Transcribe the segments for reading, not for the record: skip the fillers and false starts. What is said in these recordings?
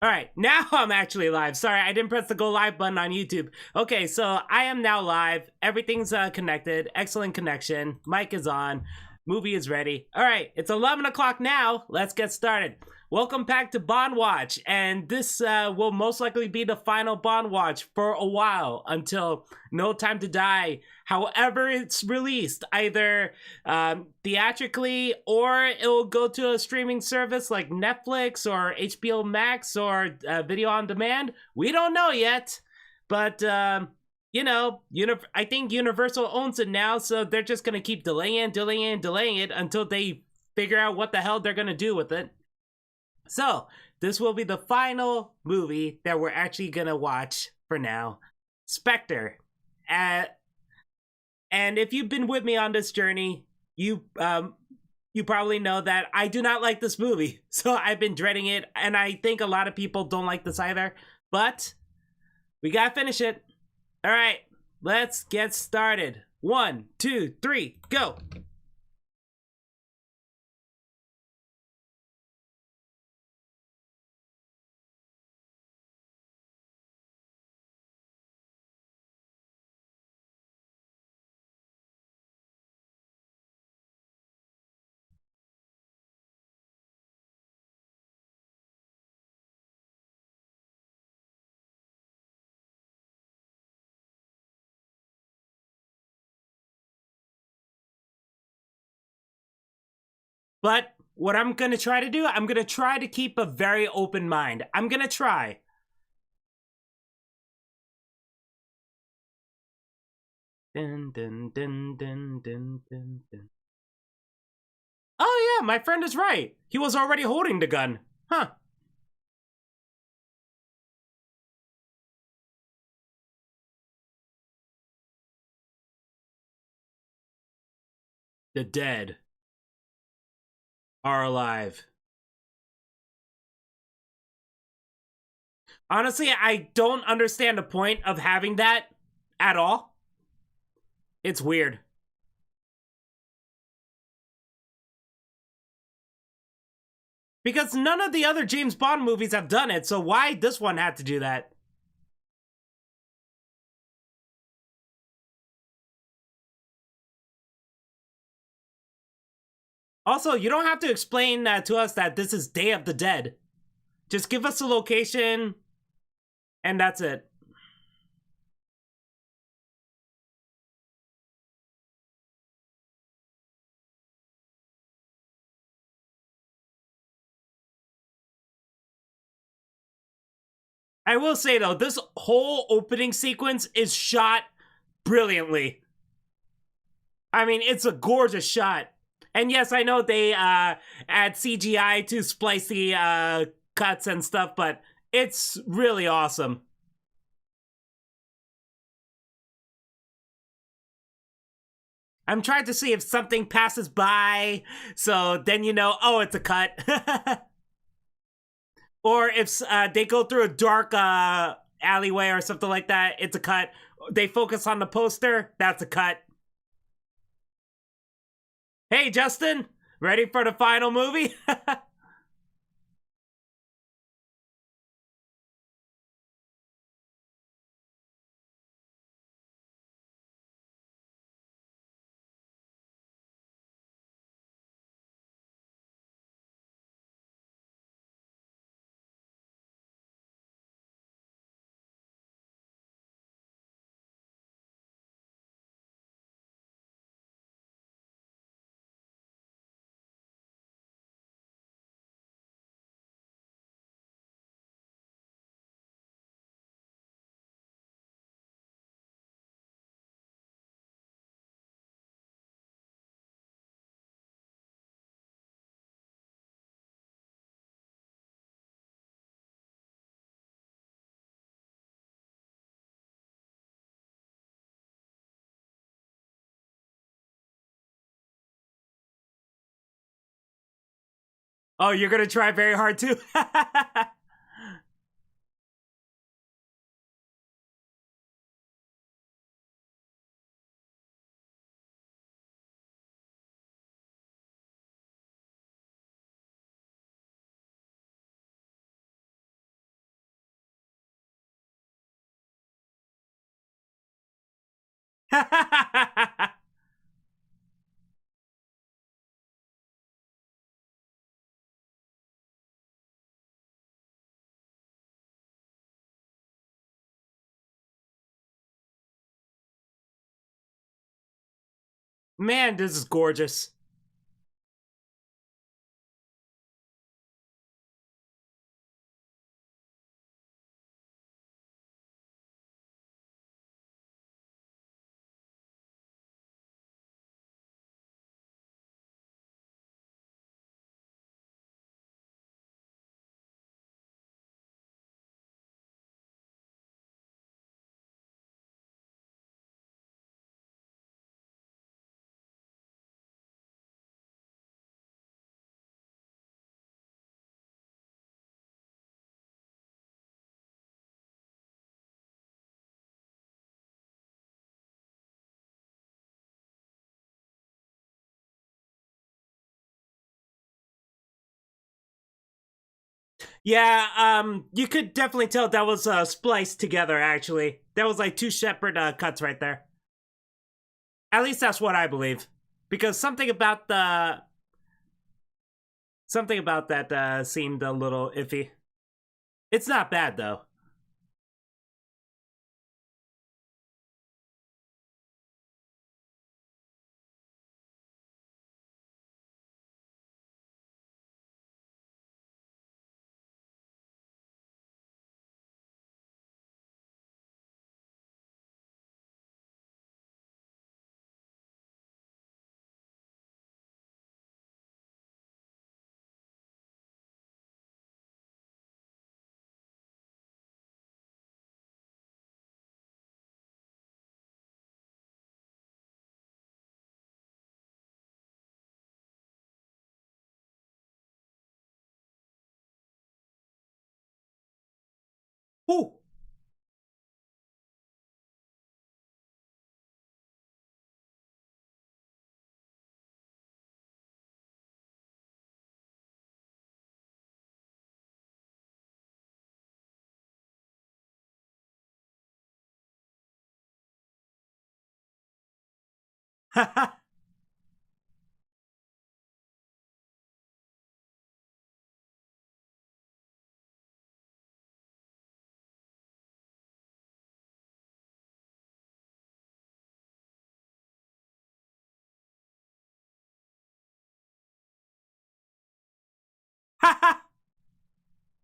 All right, now I'm actually live. Sorry, I didn't press the go live button on YouTube. Okay, so I am now live. Everything's connected. Excellent connection. Mic is on. Movie is ready. All right, it's 11 o'clock now. Let's get started. Welcome back to Bondwatch, and this will most likely be the final Bondwatch for a while until No Time to Die. However, it's released either theatrically or it will go to a streaming service like Netflix or HBO Max or video on demand. We don't know yet, but you know, I think Universal owns it now, so they're just gonna keep delaying it until they figure out what the hell they're gonna do with it. So, this will be the final movie that we're actually gonna watch for now. Spectre. And if you've been with me on this journey, you probably know that I do not like this movie. So I've been dreading it, and I think a lot of people don't like this either. But we gotta finish it. Alright, let's get started. 1, 2, 3, go! But what I'm gonna try to do, I'm gonna try to keep a very open mind. I'm gonna try. Dun, dun, dun, dun, dun, dun, dun. Oh yeah, my friend is right. He was already holding the gun. Huh. The dead are alive. Honestly, I don't understand the point of having that at all. It's weird. Because none of the other James Bond movies have done it, so why this one had to do that? Also, you don't have to explain to us that this is Day of the Dead. Just give us a location, and that's it. I will say, though, this whole opening sequence is shot brilliantly. I mean, it's a gorgeous shot. And yes, I know they add CGI to splice the cuts and stuff, but it's really awesome. I'm trying to see if something passes by, so then you know, oh, it's a cut. Or if they go through a dark alleyway or something like that, it's a cut. They focus on the poster, that's a cut. Hey, Justin, ready for the final movie? Oh, you're gonna try very hard too? Man, this is gorgeous. Yeah, you could definitely tell that was spliced together. Actually, that was like two separate cuts right there. At least that's what I believe, because something about that seemed a little iffy. It's not bad though. Ooh.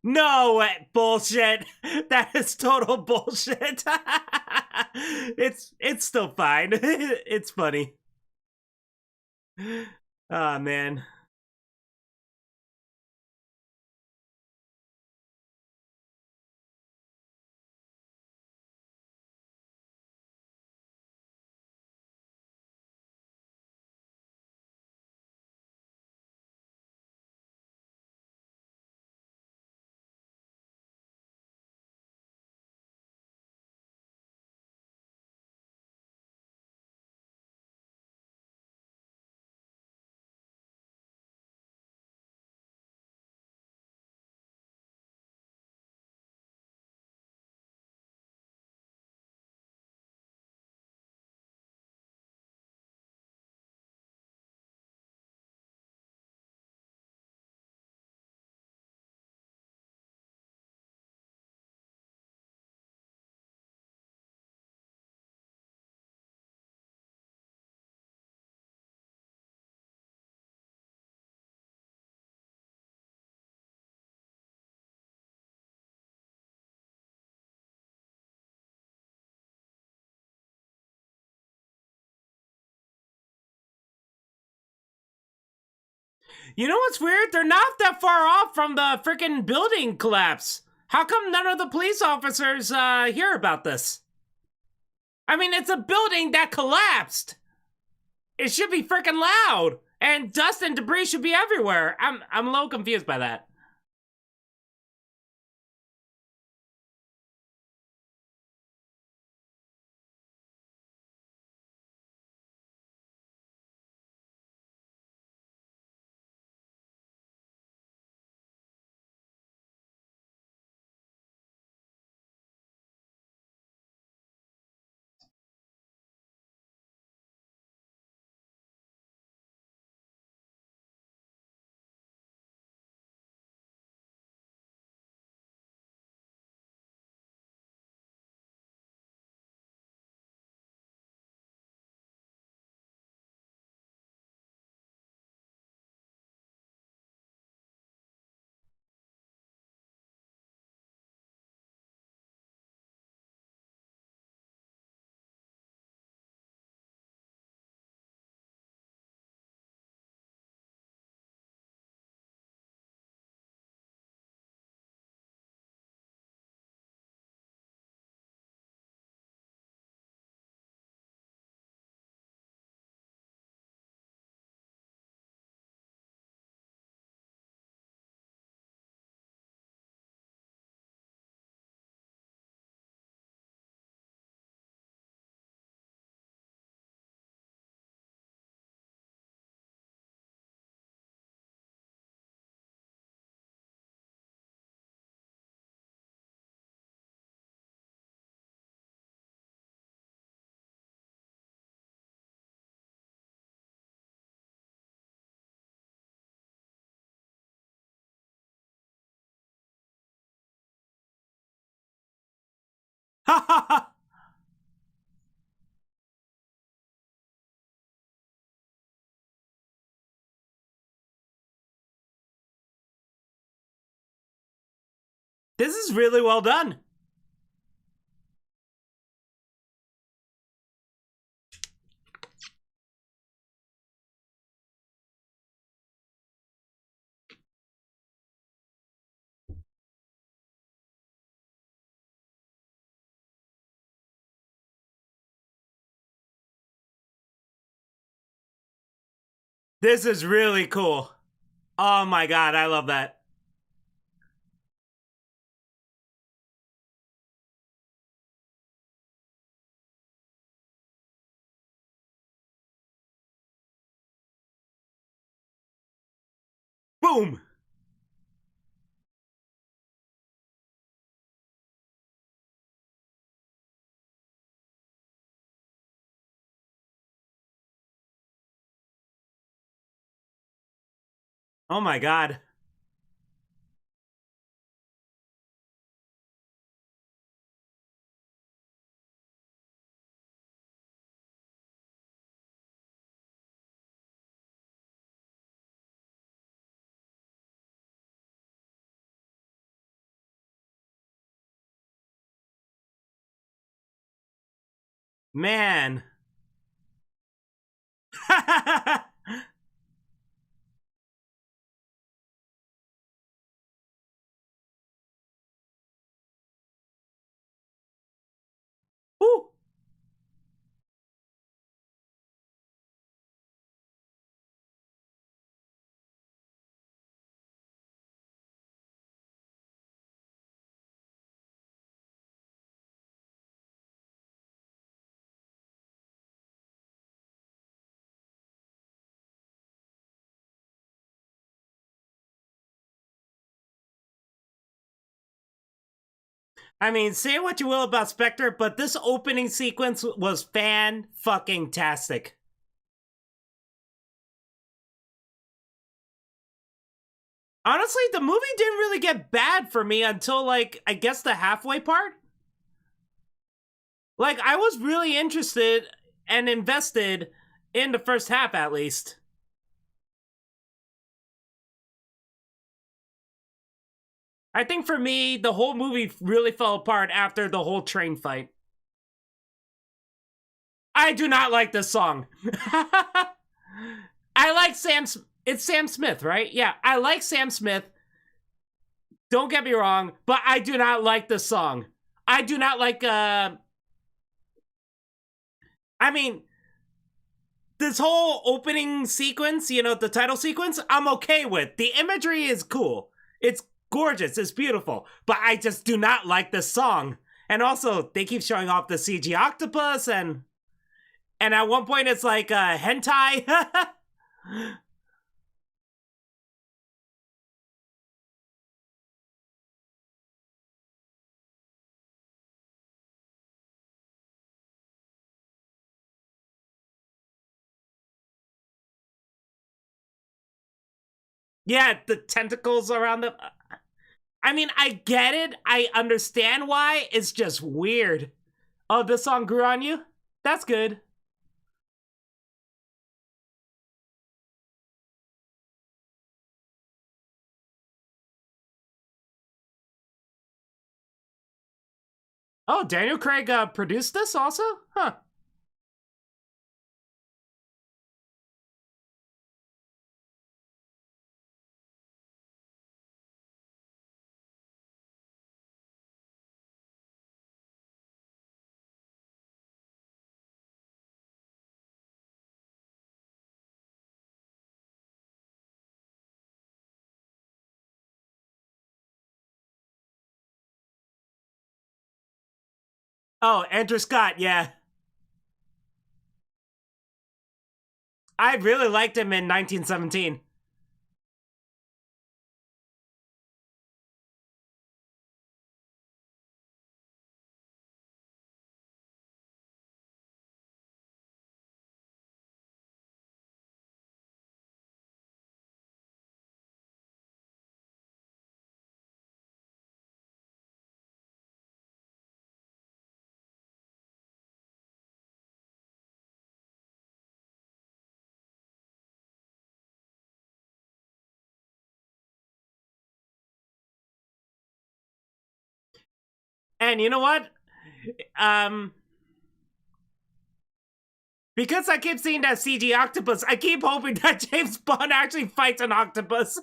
No bullshit. That is total bullshit. It's still fine. It's funny. Oh man. You know what's weird? They're not that far off from the freaking building collapse. How come none of the police officers hear about this? I mean, it's a building that collapsed. It should be freaking loud, and dust and debris should be everywhere. I'm a little confused by that. This is really well done. This is really cool. Oh my god, I love that. Boom. Oh my god. Man. Woo. I mean, say what you will about Spectre, but this opening sequence was fan-fucking-tastic. Honestly, the movie didn't really get bad for me until, like, I guess the halfway part. Like, I was really interested and invested in the first half, at least. I think for me, the whole movie really fell apart after the whole train fight. I do not like this song. I like It's Sam Smith, right? Yeah, I like Sam Smith. Don't get me wrong, but I do not like this song. I do not like, I mean, this whole opening sequence, you know, the title sequence, I'm okay with. The imagery is cool. It's gorgeous. It's beautiful. But I just do not like this song. And also, they keep showing off the CG octopus, and at one point it's like hentai. Yeah, the tentacles around the. I mean, I get it. I understand why. It's just weird. Oh, this song grew on you? That's good. Oh, Daniel Craig produced this also? Huh. Oh, Andrew Scott, yeah. I really liked him in 1917. And you know what? Um, because I keep seeing that CG octopus, I keep hoping that James Bond actually fights an octopus.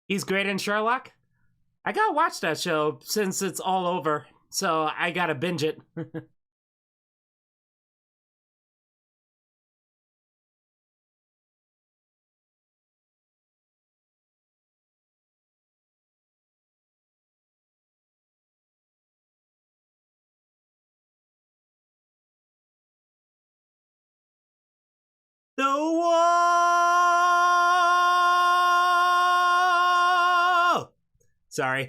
He's great in Sherlock. I gotta watch that show since it's all over, so I gotta binge it. The wall. Sorry.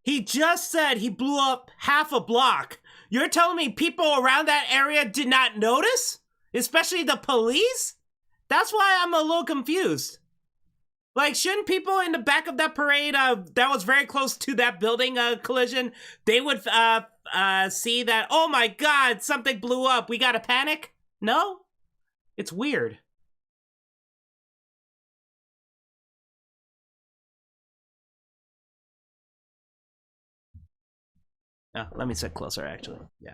He just said he blew up half a block. You're telling me people around that area did not notice? Especially the police? That's why I'm a little confused. Like, shouldn't people in the back of that parade that was very close to that building collision, they would see that, oh my god, something blew up, we gotta panic? No? It's weird. Oh, let me sit closer, actually. Yeah.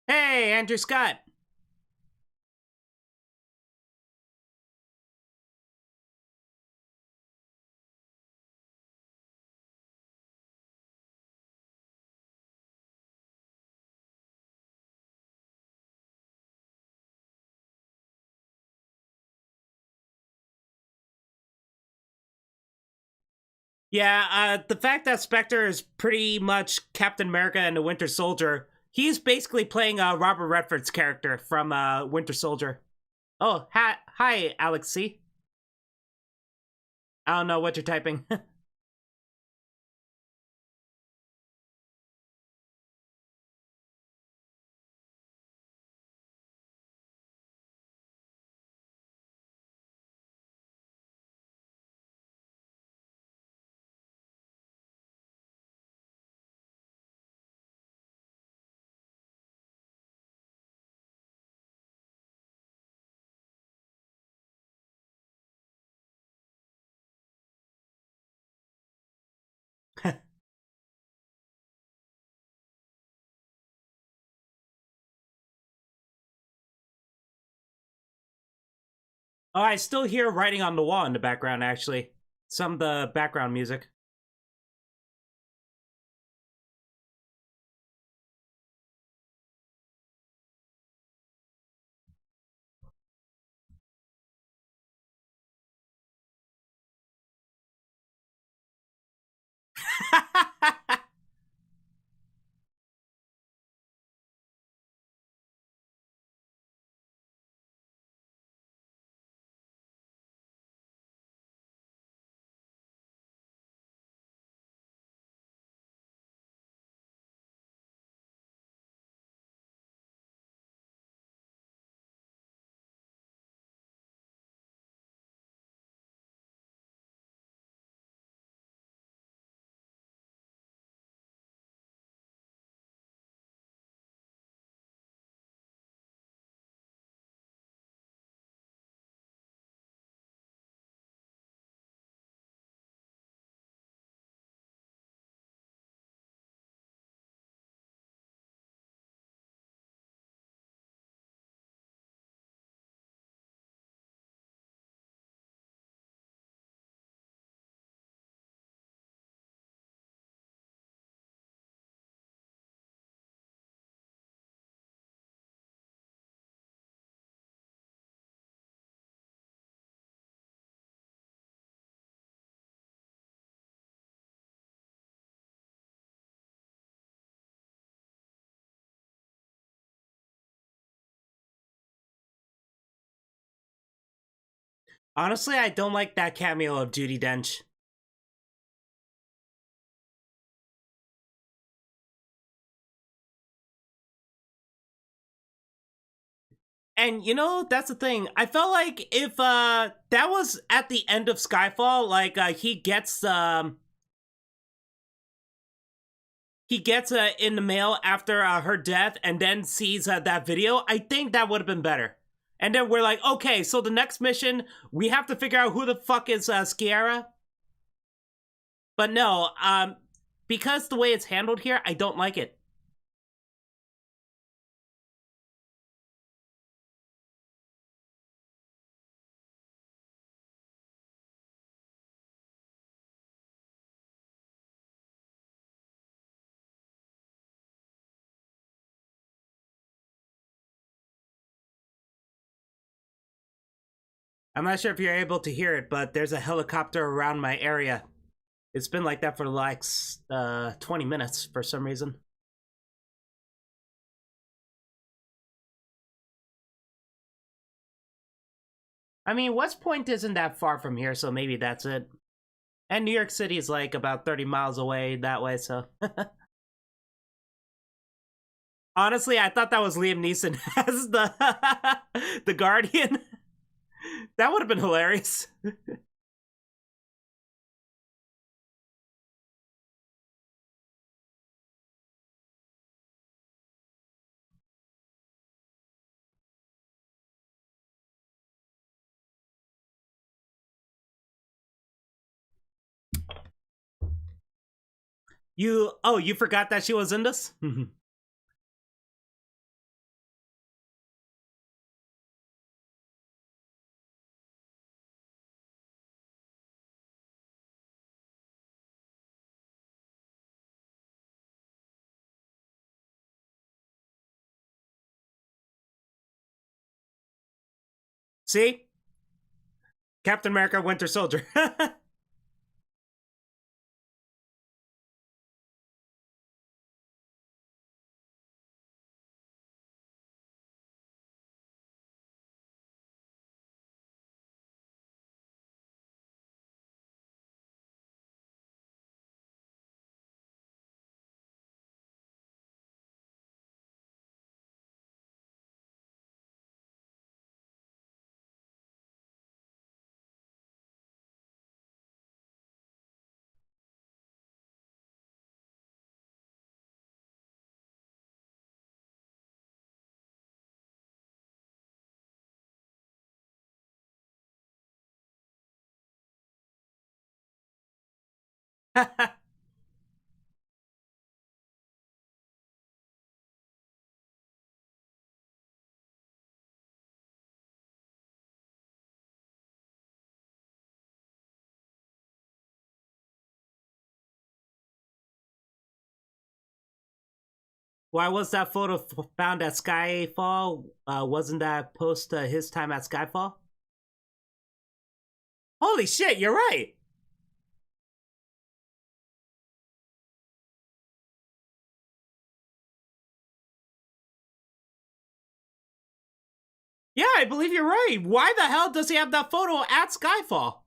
Hey, Andrew Scott. Yeah, the fact that Spectre is pretty much Captain America and the Winter Soldier, he's basically playing Robert Redford's character from Winter Soldier. Oh, hi, Alex C. I don't know what you're typing. Oh, I still hear writing on the wall in the background, actually. Some of the background music. Honestly, I don't like that cameo of Judi Dench. And you know, that's the thing. I felt like if that was at the end of Skyfall, like he gets in the mail after her death and then sees that video, I think that would have been better. And then we're like, okay, so the next mission, we have to figure out who the fuck is Skiara. But no, because the way it's handled here, I don't like it. I'm not sure if you're able to hear it, but there's a helicopter around my area. It's been like that for like 20 minutes for some reason. I mean, West Point isn't that far from here, so maybe that's it. And New York City is like about 30 miles away that way, so. Honestly, I thought that was Liam Neeson as the Guardian. That would have been hilarious. You forgot that she was in this? See? Captain America Winter Soldier. Why was that photo found at Skyfall? Wasn't that post his time at Skyfall? Holy shit, you're right. Yeah, I believe you're right. Why the hell does he have that photo at Skyfall?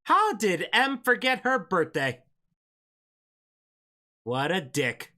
How did M forget her birthday? What a dick.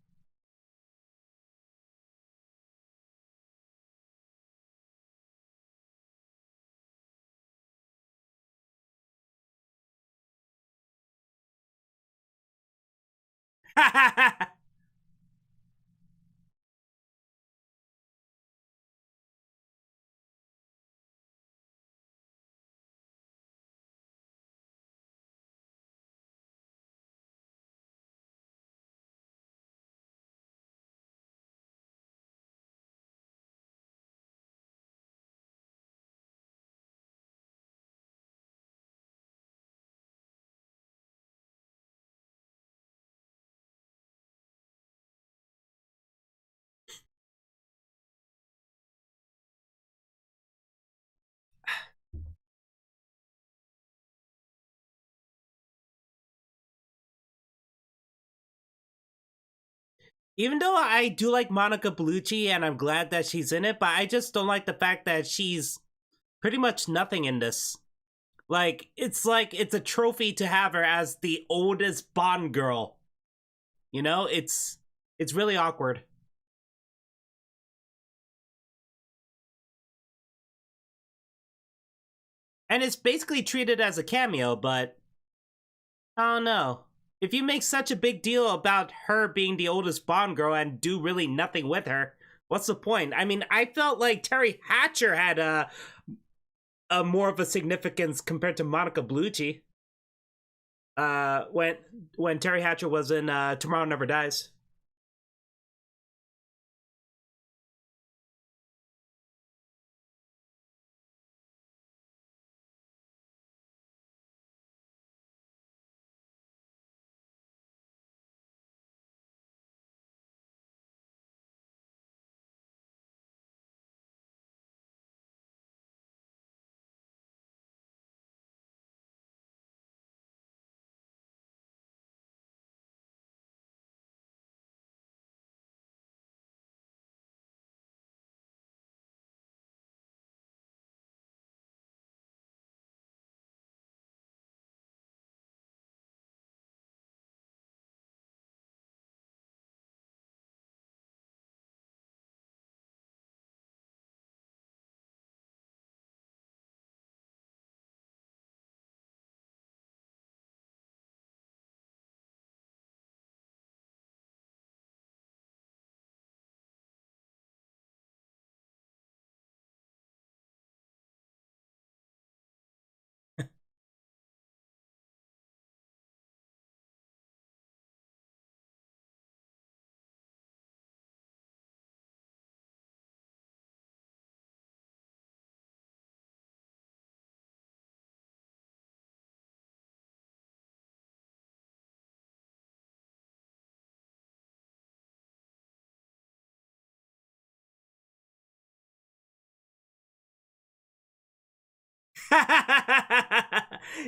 Even though I do like Monica Bellucci and I'm glad that she's in it, but I just don't like the fact that she's pretty much nothing in this. Like it's a trophy to have her as the oldest Bond girl. You know, it's really awkward. And it's basically treated as a cameo, but I don't know. If you make such a big deal about her being the oldest Bond girl and do really nothing with her, what's the point? I mean, I felt like Terry Hatcher had a more of a significance compared to Monica Bellucci. When Terry Hatcher was in Tomorrow Never Dies.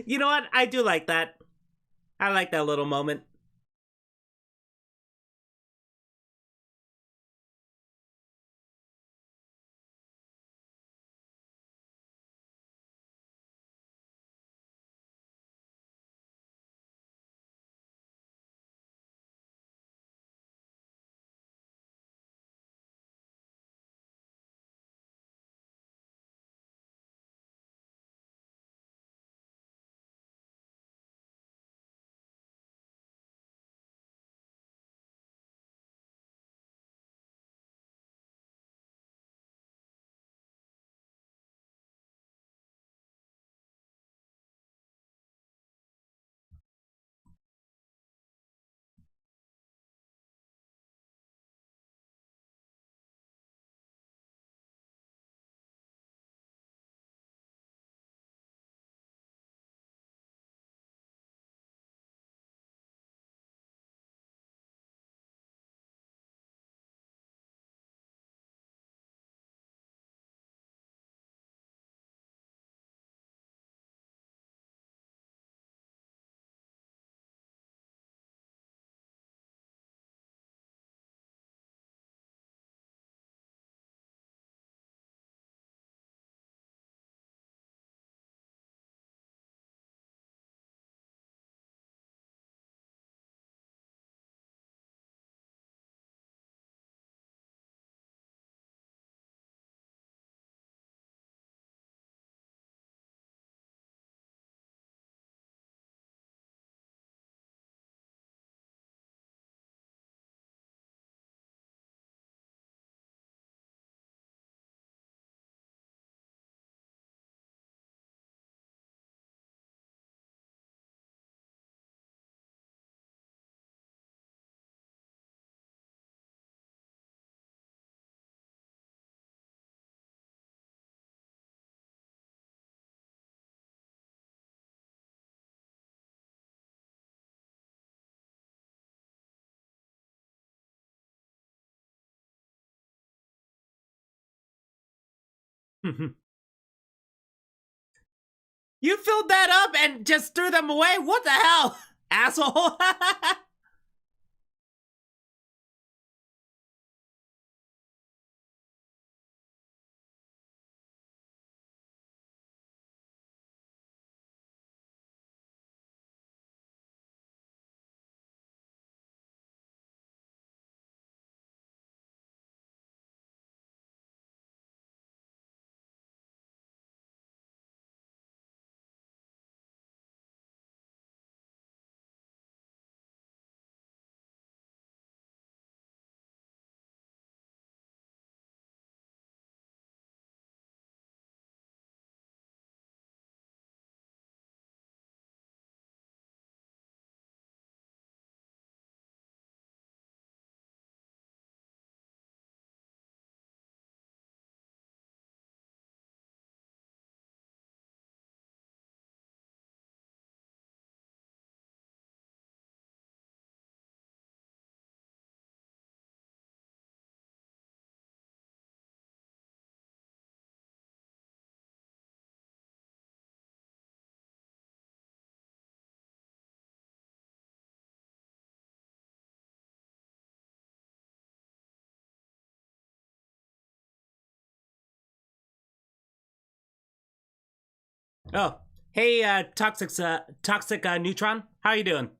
You know what? I do like that. I like that little moment. You filled that up and just threw them away? What the hell, asshole? Oh, hey, toxic neutron. How you doing?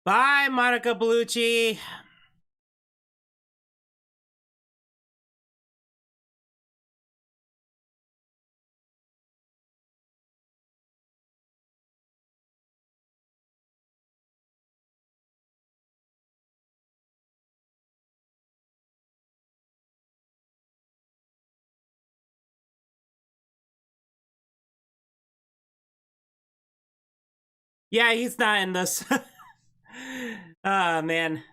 Bye, Monica Bellucci. Yeah, he's not in this. Oh, man.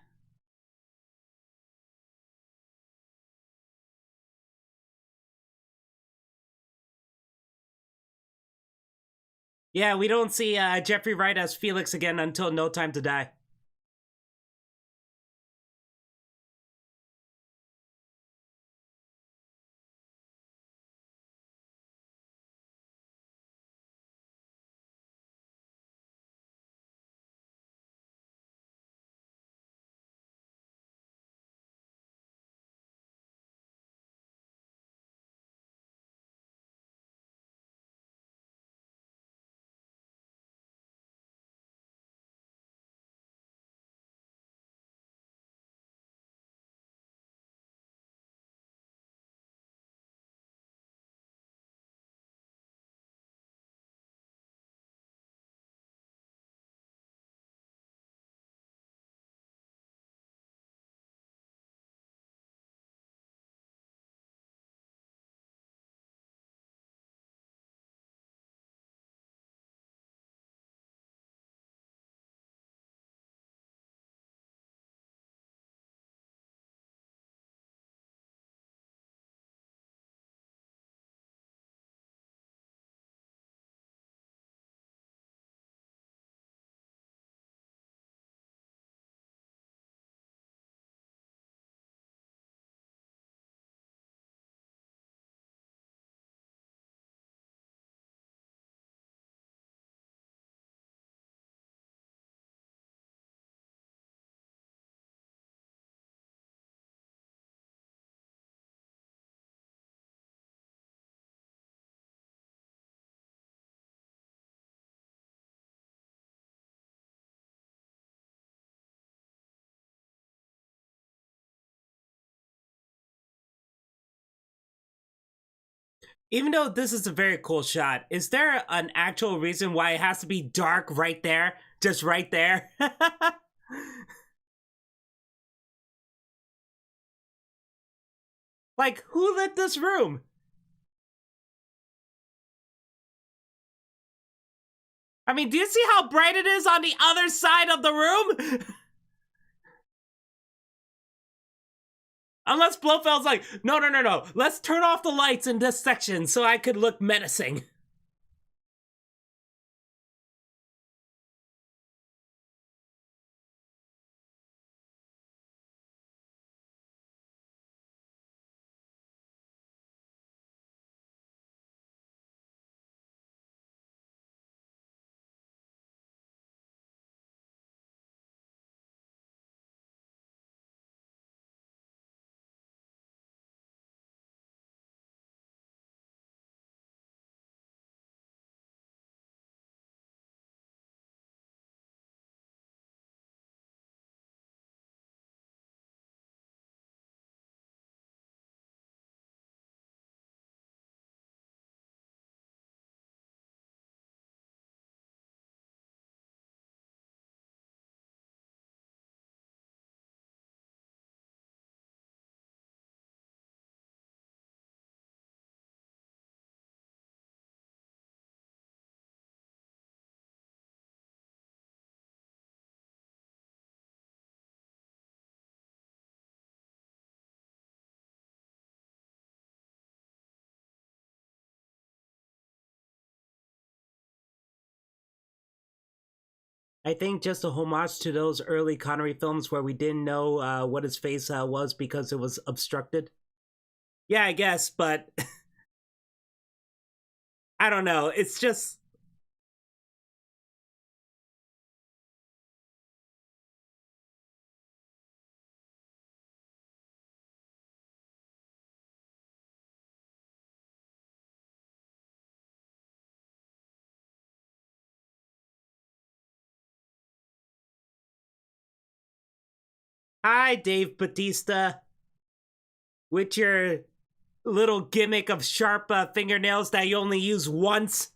Yeah, we don't see Jeffrey Wright as Felix again until No Time to Die. Even though this is a very cool shot, is there an actual reason why it has to be dark right there? Just right there? Like, who lit this room? I mean, do you see how bright it is on the other side of the room? Unless Blofeld's like, no, no, no, no. Let's turn off the lights in this section so I could look menacing. I think just a homage to those early Connery films where we didn't know what his face was because it was obstructed. Yeah, I guess, but I don't know. It's just hi, Dave Batista, with your little gimmick of sharp fingernails that you only use once.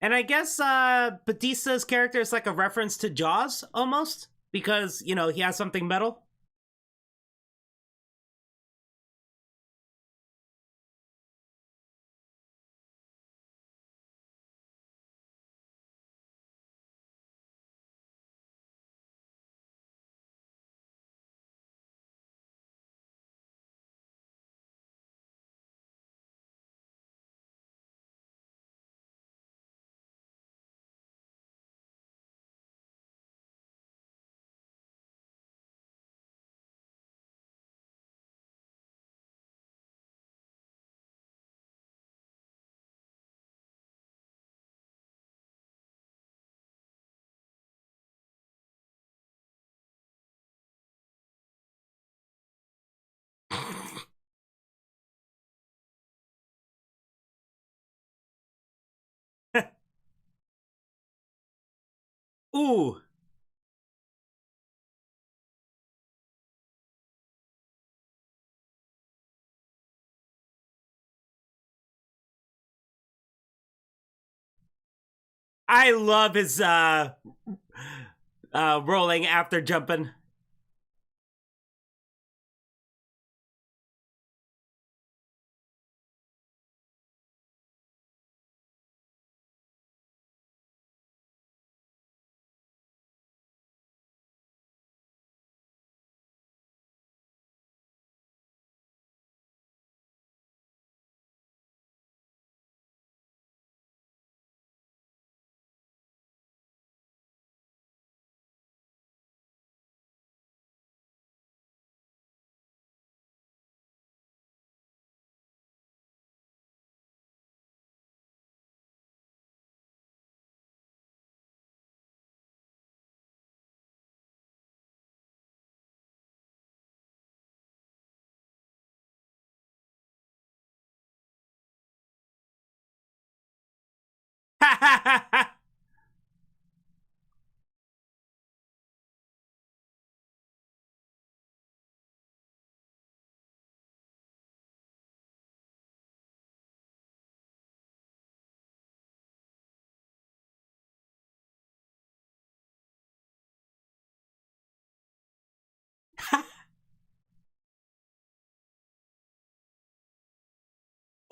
And I guess Batista's character is like a reference to Jaws almost because he has something metal. Ooh, I love his rolling after jumping.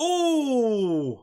Ooh.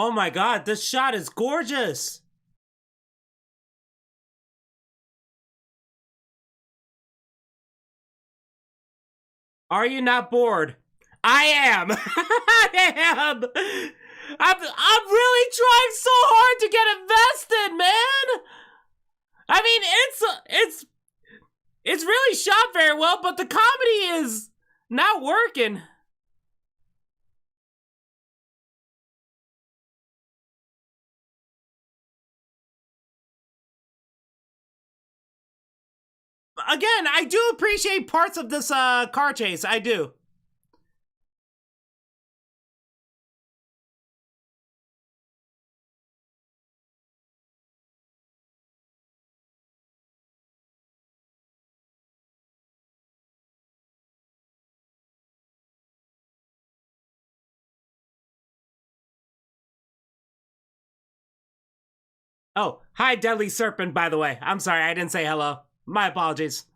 Oh my god, this shot is gorgeous. Are you not bored? I am. I am. I'm really trying so hard to get invested, man. I mean, it's really shot very well, but the comedy is not working. Again, I do appreciate parts of this car chase. I do. Oh, hi, Deadly Serpent, by the way. I'm sorry, I didn't say hello. My apologies.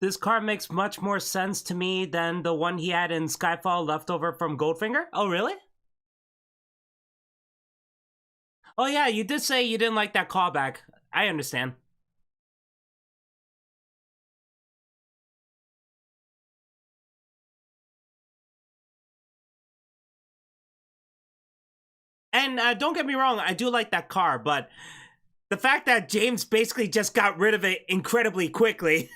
This car makes much more sense to me than the one he had in Skyfall leftover from Goldfinger. Oh, really? Oh, yeah, you did say you didn't like that callback. I understand. And don't get me wrong, I do like that car, but the fact that James basically just got rid of it incredibly quickly.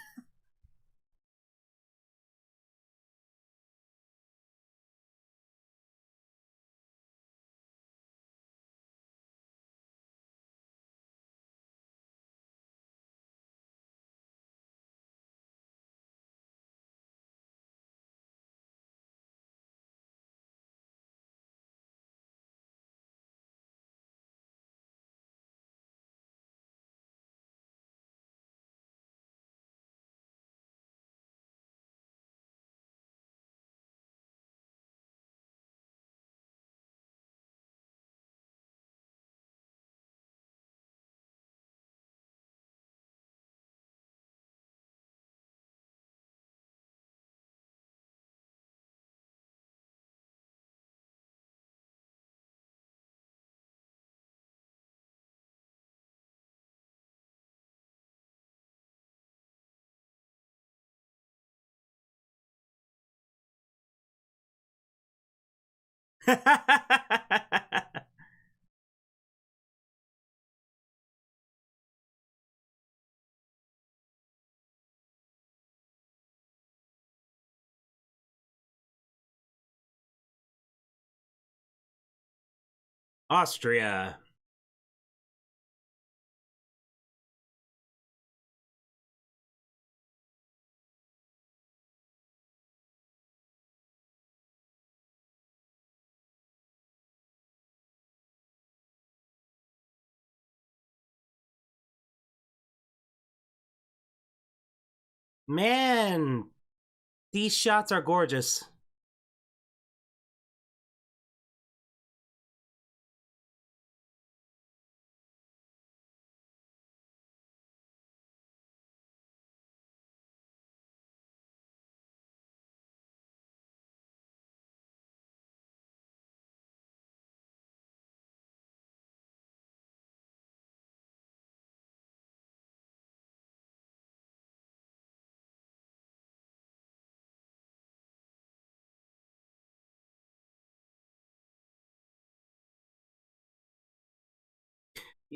Austria. Man, These shots are gorgeous.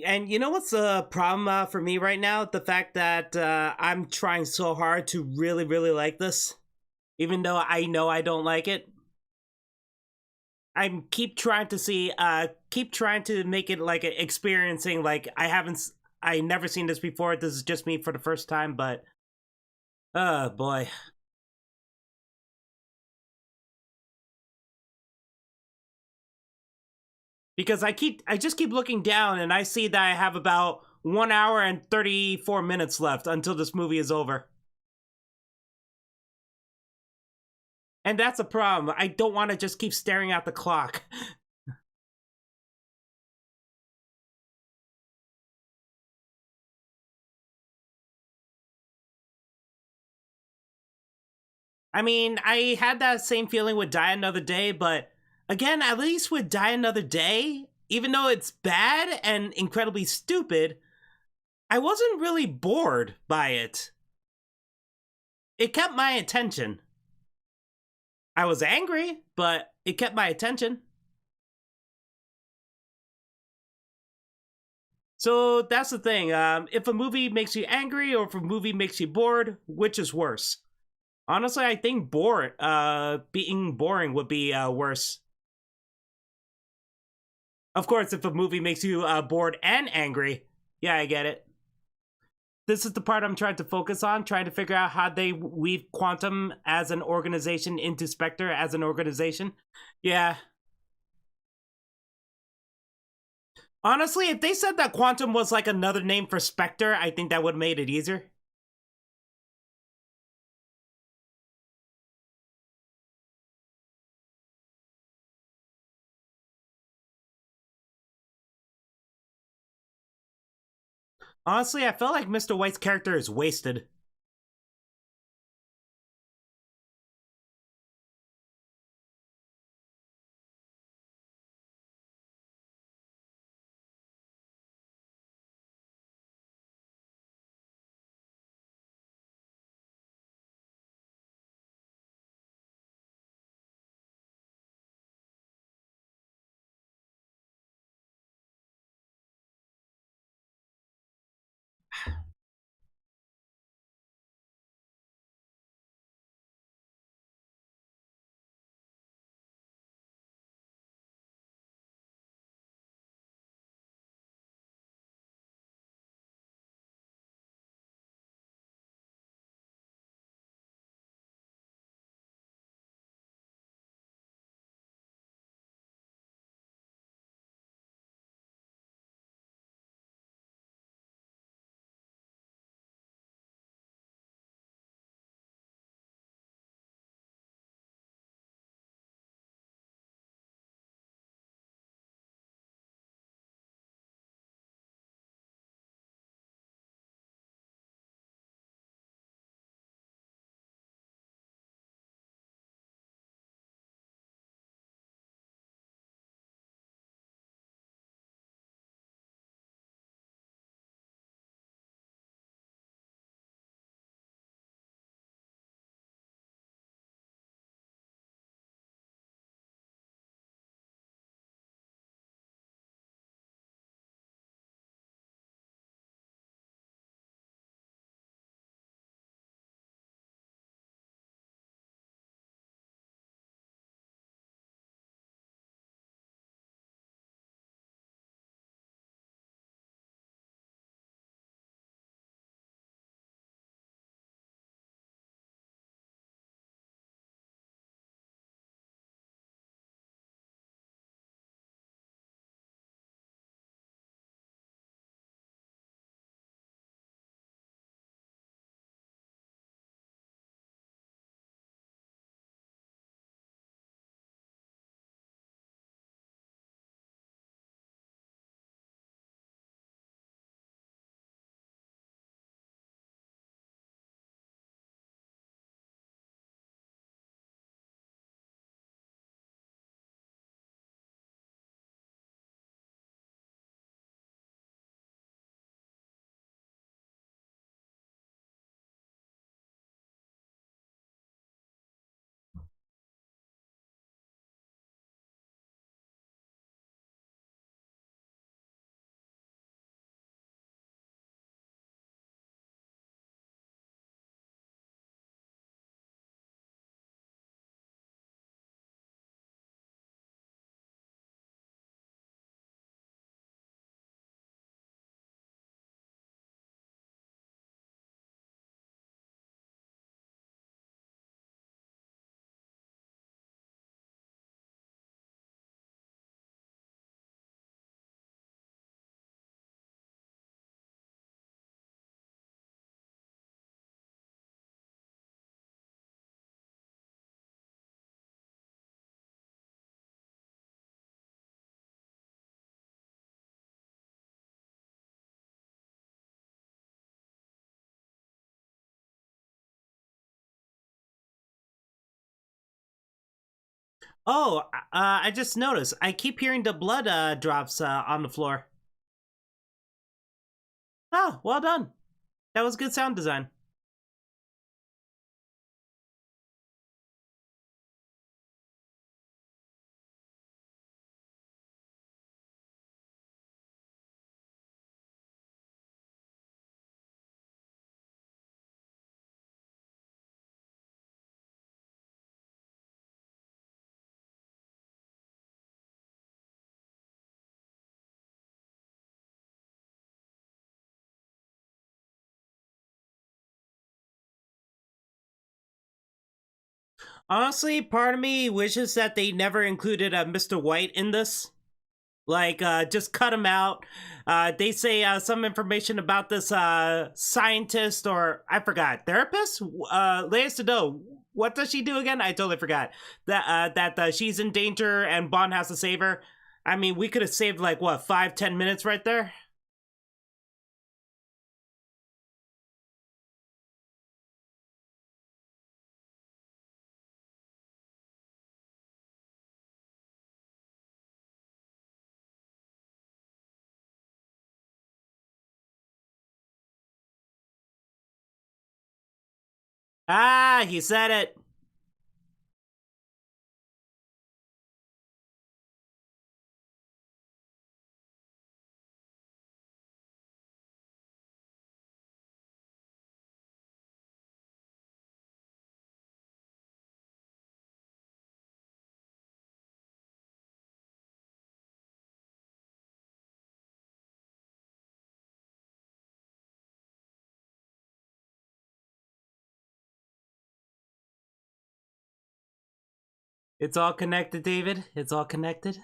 And you know what's the problem for me right now? The fact that I'm trying so hard to really, really like this, even though I know I don't like it. I'm keep trying to see, keep trying to make it like experiencing like I never seen this before. This is just me for the first time, but oh boy. Because I just keep looking down and I see that I have about 1 hour and 34 minutes left until this movie is over. And that's a problem. I don't want to just keep staring at the clock. I mean, I had that same feeling with Die Another Day, but again, at least with Die Another Day, even though it's bad and incredibly stupid, I wasn't really bored by it. It kept my attention. I was angry, but it kept my attention. So that's the thing. If a movie makes you angry or if a movie makes you bored, which is worse? Honestly, I think being boring would be worse. Of course, if a movie makes you bored and angry, yeah, I get it. This is the part I'm trying to focus on, trying to figure out how they weave Quantum as an organization into Spectre as an organization. Yeah. Honestly, if they said that Quantum was like another name for Spectre, I think that would have made it easier. Honestly, I felt like Mr. White's character is wasted. Oh, I just noticed. I keep hearing the blood drops on the floor. Oh, well done. That was good sound design. Honestly, part of me wishes that they never included Mr. White in this. Like, just cut him out. They say some information about this scientist, or I forgot, therapist. Leia Sado. What does she do again? I totally forgot. That she's in danger and Bond has to save her. I mean, we could have saved like what 5-10 minutes right there. Ah, he said it. It's all connected, David. It's all connected.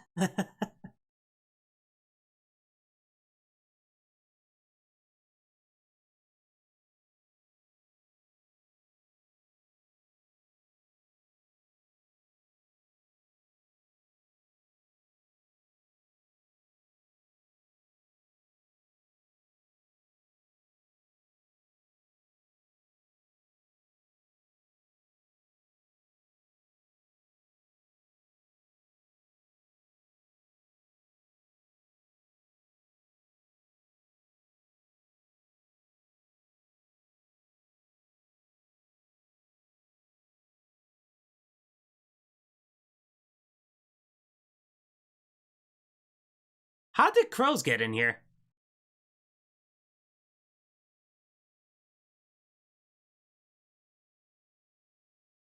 How did crows get in here?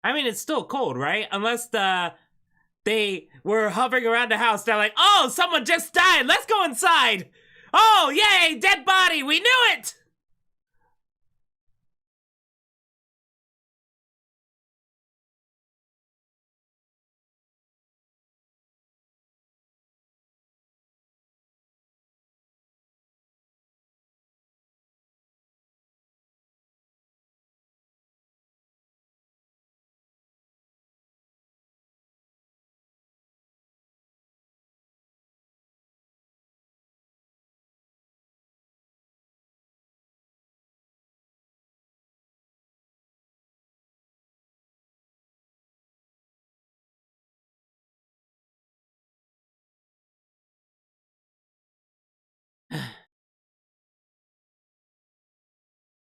I mean, it's still cold, right? Unless they were hovering around the house. They're like, oh, someone just died. Let's go inside. Oh, yay, dead body. We knew it.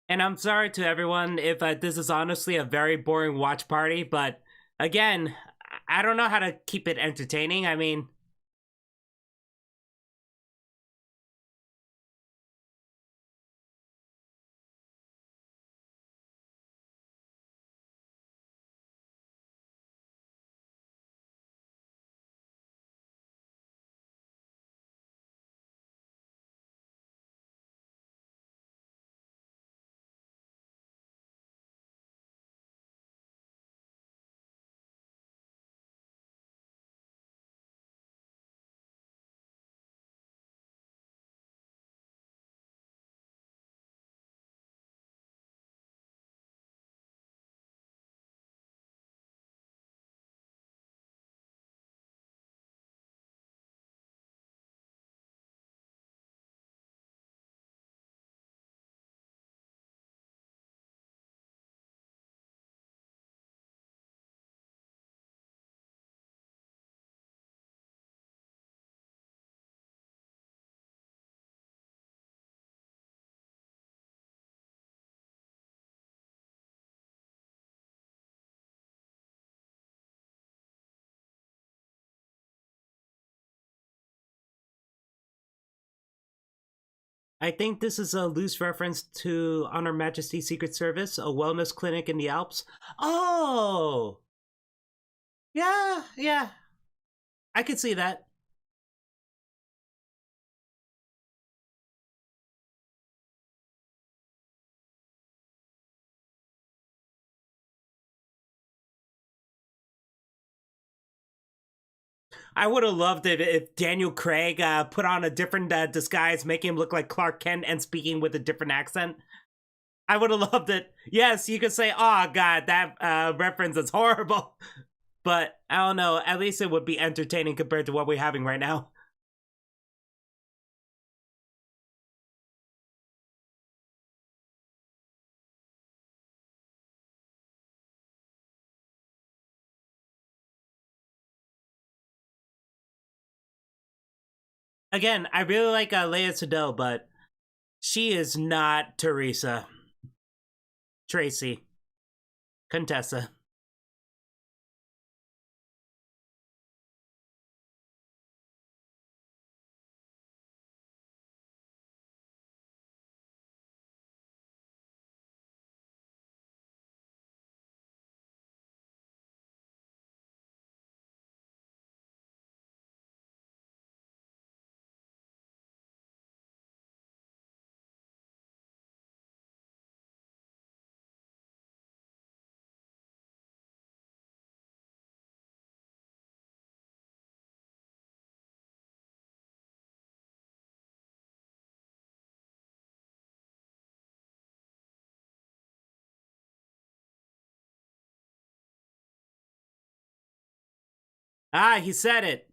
And I'm sorry to everyone if this is honestly a very boring watch party, but again, I don't know how to keep it entertaining. I mean, I think this is a loose reference to On Her Majesty's Secret Service, a wellness clinic in the Alps. Oh, yeah, yeah. I could see that. I would have loved it if Daniel Craig put on a different disguise, making him look like Clark Kent and speaking with a different accent. I would have loved it. Yes, you could say, "Oh God, that reference is horrible," but I don't know. At least it would be entertaining compared to what we're having right now. Again, I really like Leia Sado, but she is not Teresa. Tracy. Contessa. Ah, he said it.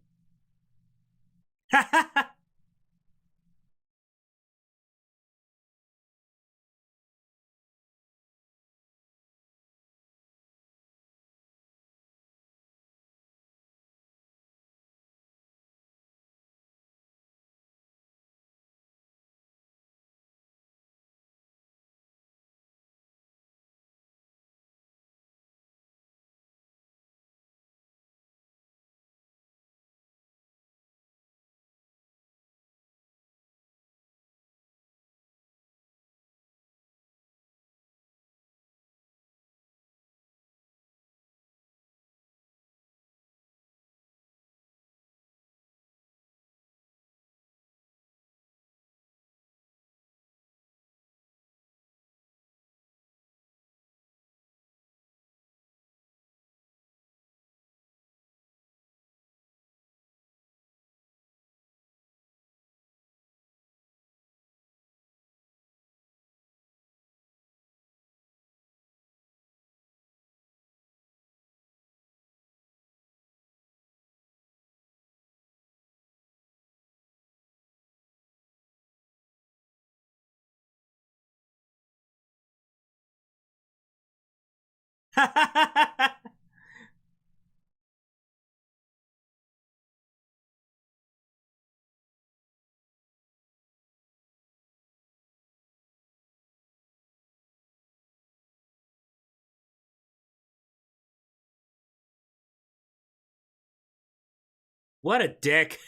What a dick.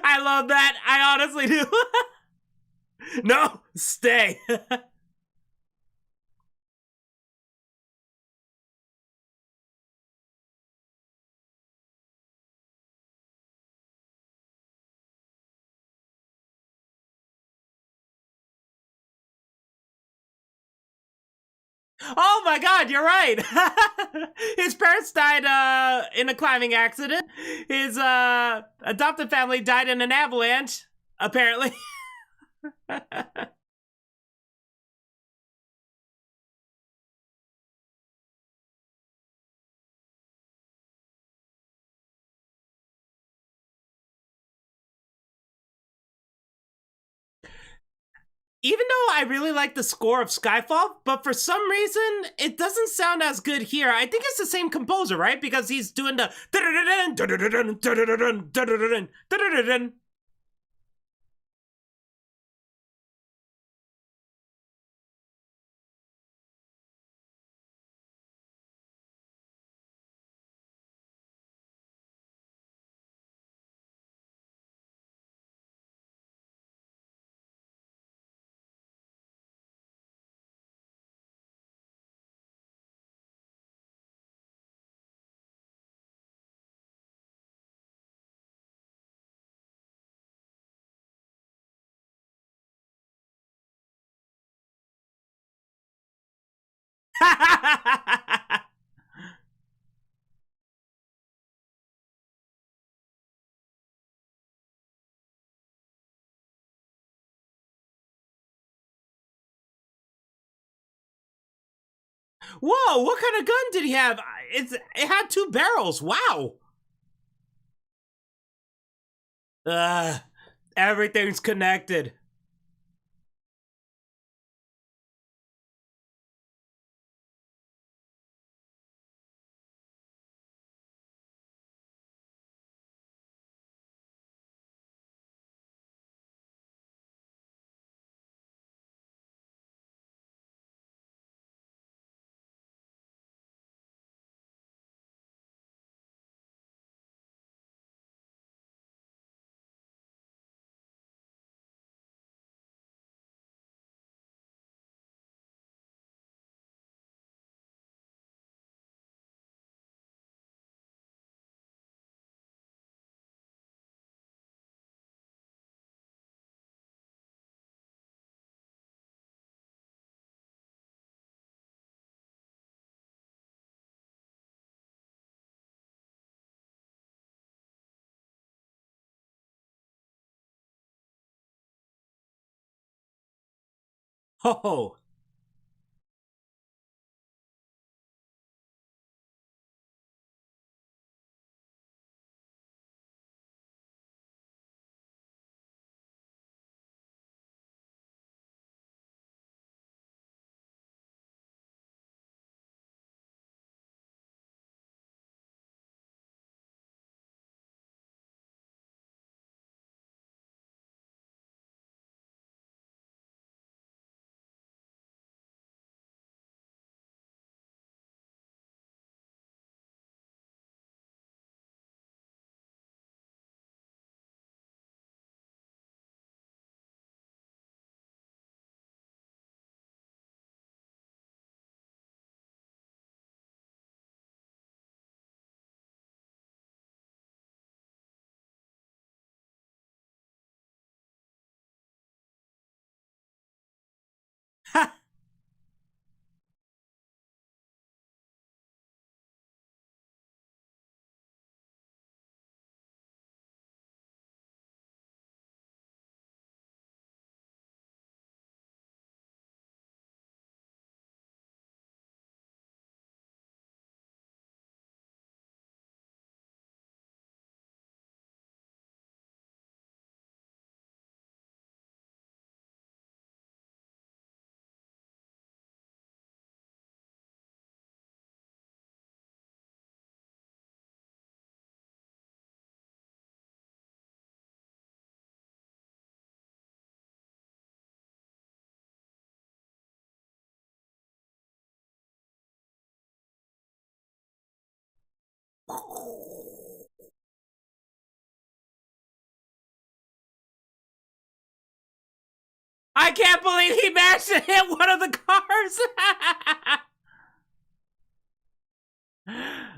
I love that. I honestly do. No, stay. Oh my god, you're right. His parents died in a climbing accident. His adopted family died in an avalanche, apparently. Even though I really like the score of Skyfall, but for some reason it doesn't sound as good here. I think it's the same composer, right? Because he's doing the Whoa, what kind of gun did he have? It had two barrels. Wow. Uh, Everything's connected. Oh, I can't believe he managed to hit one of the cars.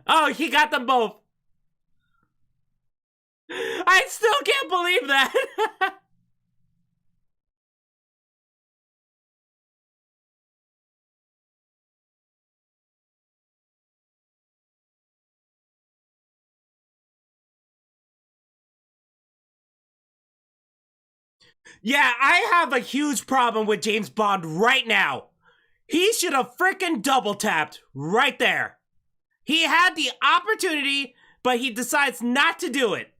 Oh, he got them both. I still can't believe that. Yeah, I have a huge problem with James Bond right now. He should have freaking double tapped right there. He had the opportunity, but he decides not to do it.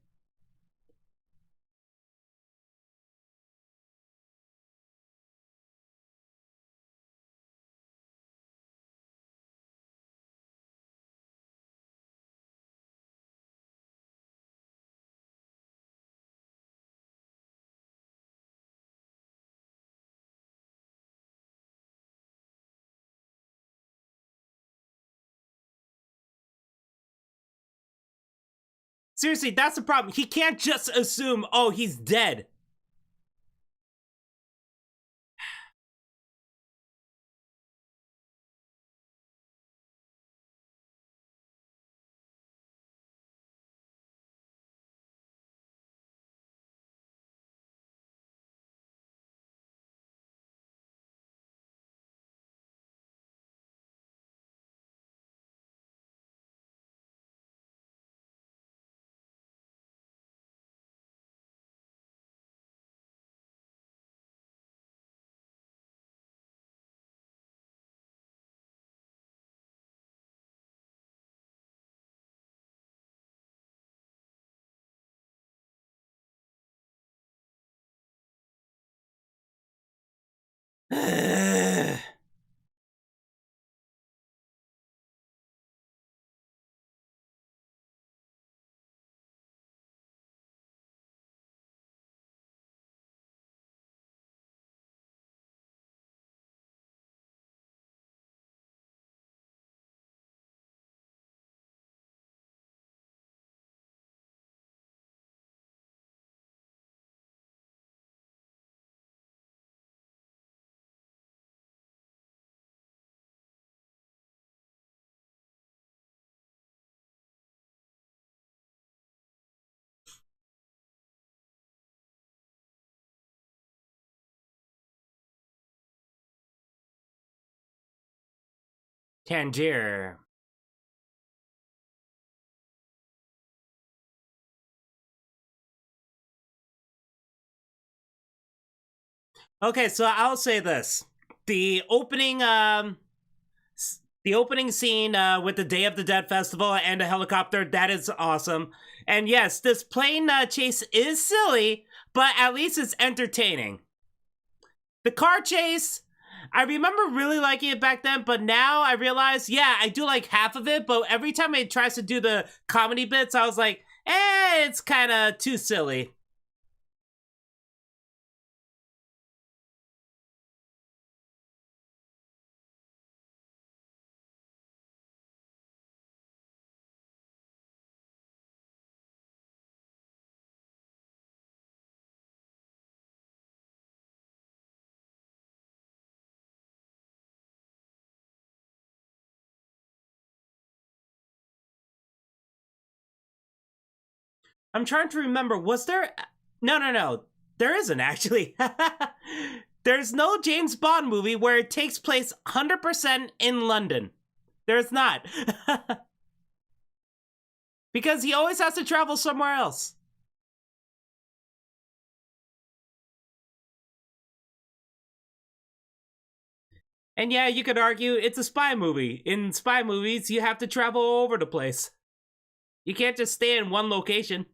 Seriously, that's the problem. He can't just assume, oh, he's dead. Tangier. Okay, so I'll say this: the opening, the opening scene with the Day of the Dead festival and a helicopter, that is awesome. And yes, this plane chase is silly, but at least it's entertaining. The car chase, I remember really liking it back then, but now I realize, yeah, I do like half of it, but every time it tries to do the comedy bits, I was like, it's kind of too silly. I'm trying to remember, was there. No, no, no. There isn't actually. There's no James Bond movie where it takes place 100% in London. There's not. Because he always has to travel somewhere else. And yeah, you could argue it's a spy movie. In spy movies, you have to travel all over the place. You can't just stay in one location.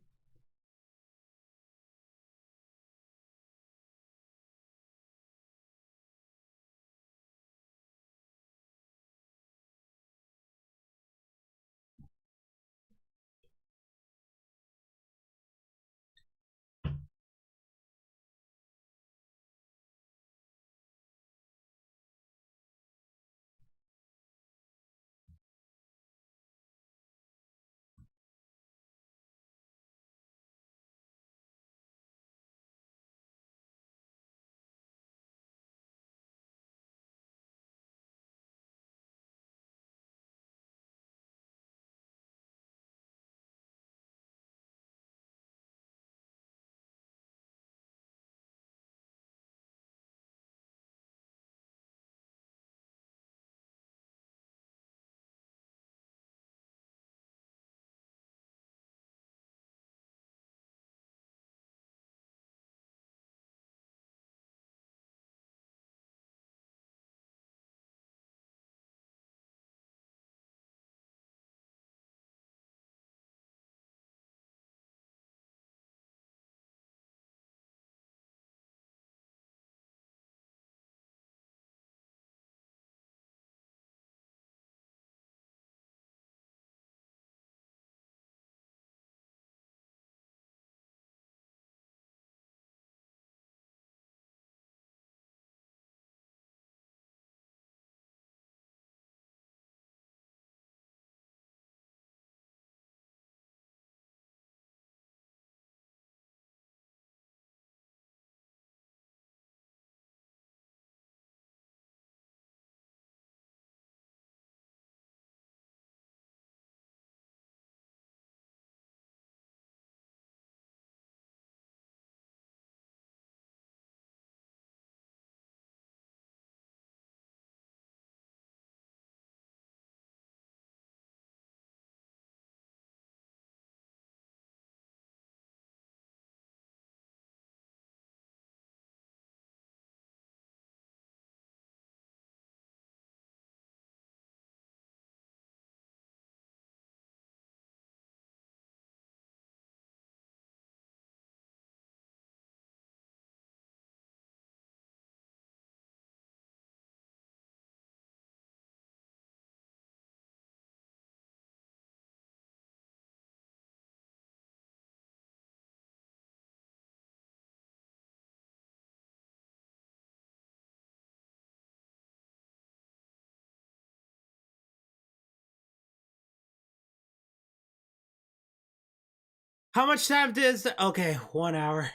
How much time does the... Okay, 1 hour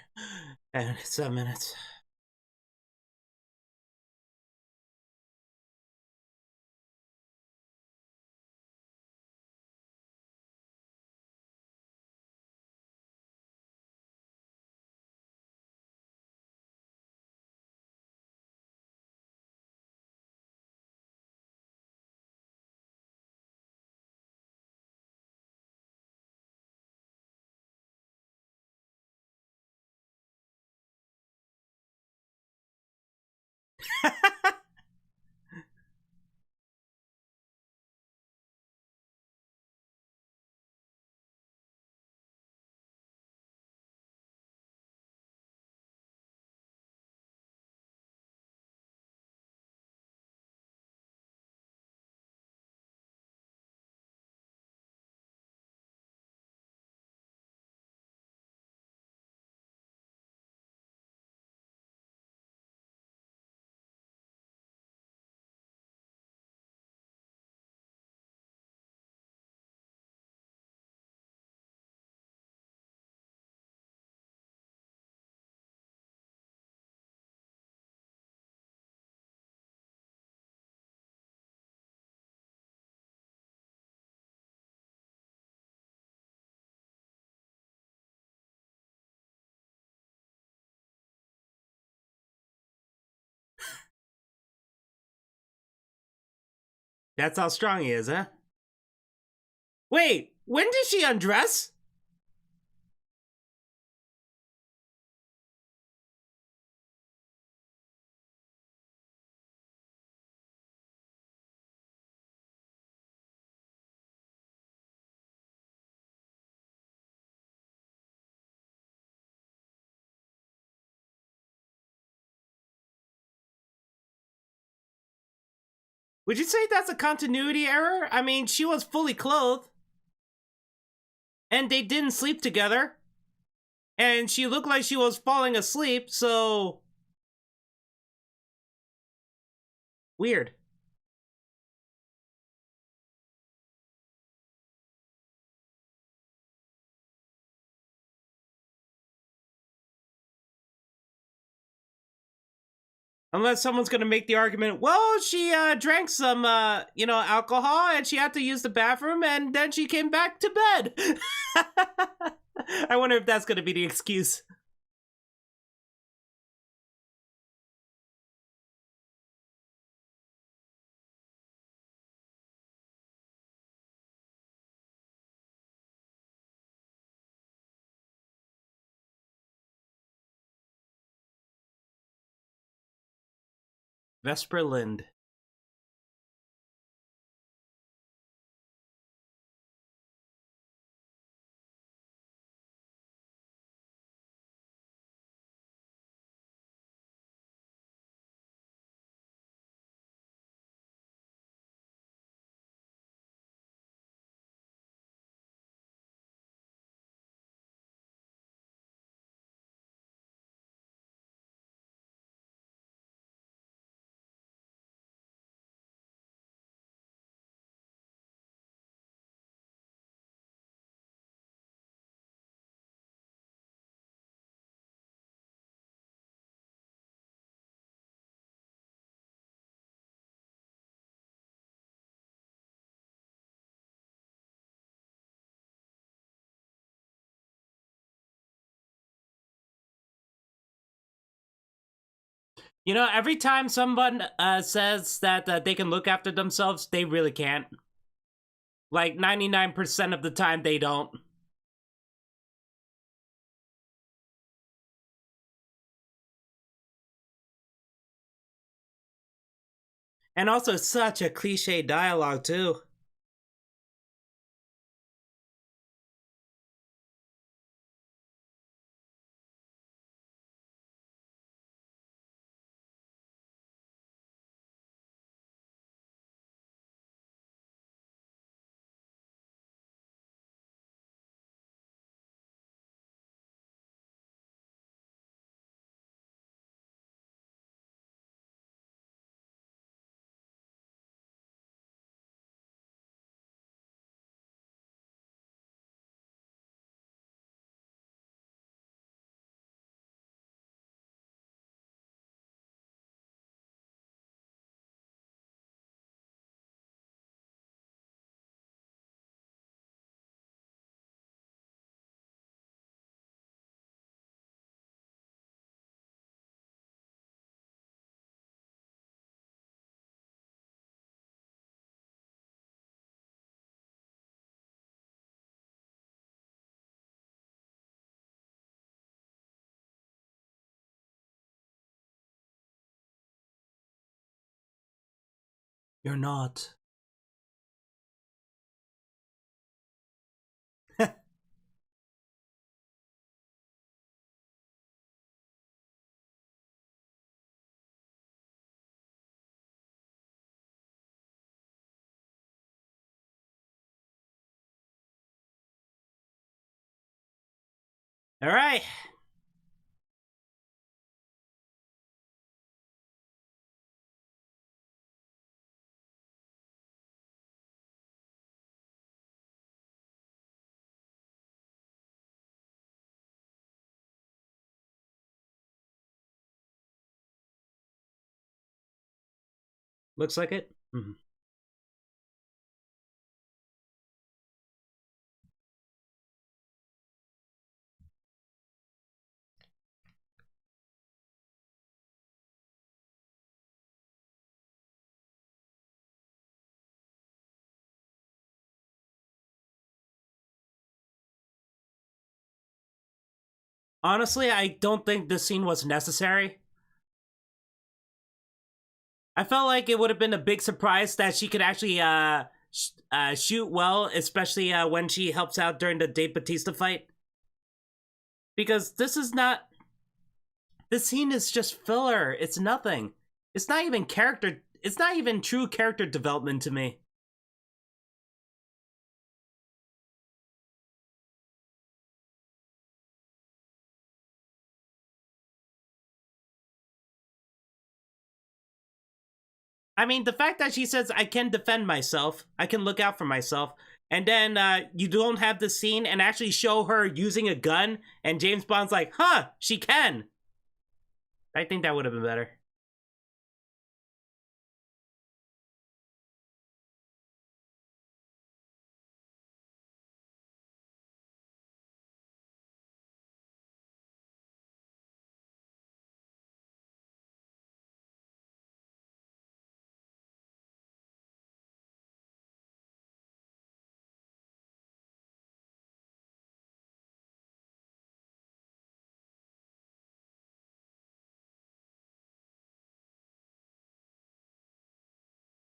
and 7 minutes. That's how strong he is, huh? Wait, when did she undress? Would you say that's a continuity error? I mean, she was fully clothed, and they didn't sleep together, and she looked like she was falling asleep, so... Weird. Unless someone's gonna make the argument, well, she drank some, alcohol, and she had to use the bathroom, and then she came back to bed. I wonder if that's gonna be the excuse. Vesper Lind. You know, every time someone says that they can look after themselves, they really can't. Like 99% of the time, they don't. And also, such a cliche dialogue, too. You're not. All right. Looks like it. Mhm. Honestly, I don't think this scene was necessary. I felt like it would have been a big surprise that she could actually shoot well, especially when she helps out during the Dave Batista fight. Because this is not. This scene is just filler. It's nothing. It's not even character. It's not even true character development to me. I mean, the fact that she says, I can defend myself, I can look out for myself, and then you don't have the scene and actually show her using a gun, and James Bond's like, huh, she can. I think that would have been better.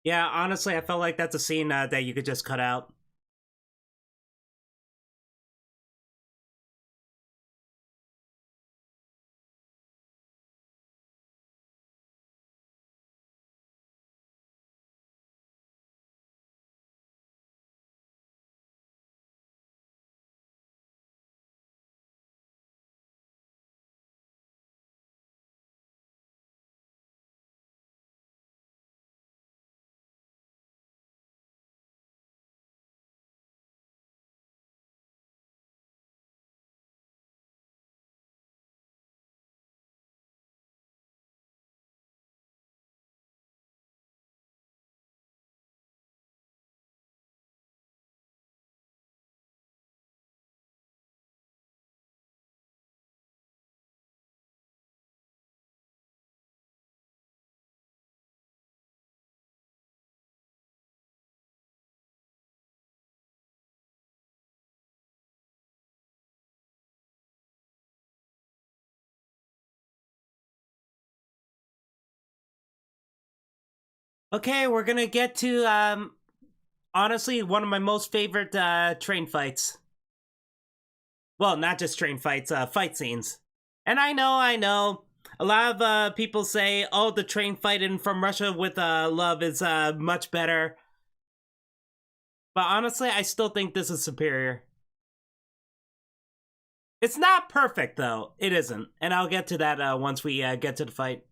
Yeah, honestly, I felt like that's a scene that you could just cut out. Okay, we're gonna get to honestly one of my most favorite train fights. Well, not just train fights, fight scenes. And I know. A lot of people say, "Oh, the train fight in From Russia with Love is much better." But honestly, I still think this is superior. It's not perfect though. It isn't, and I'll get to that once we get to the fight.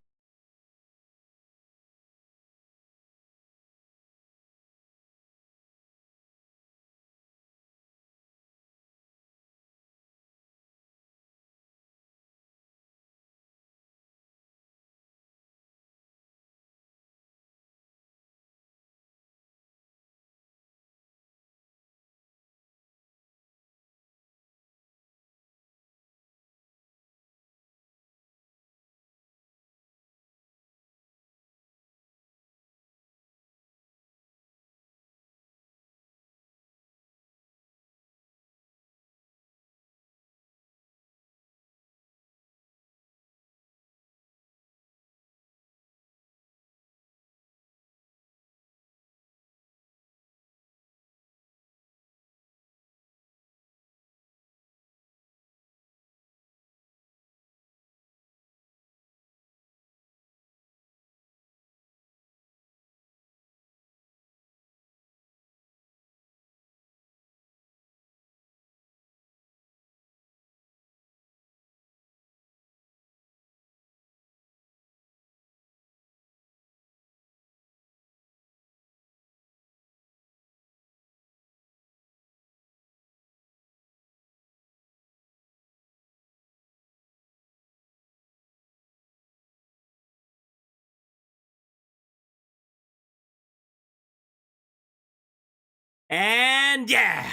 And yeah.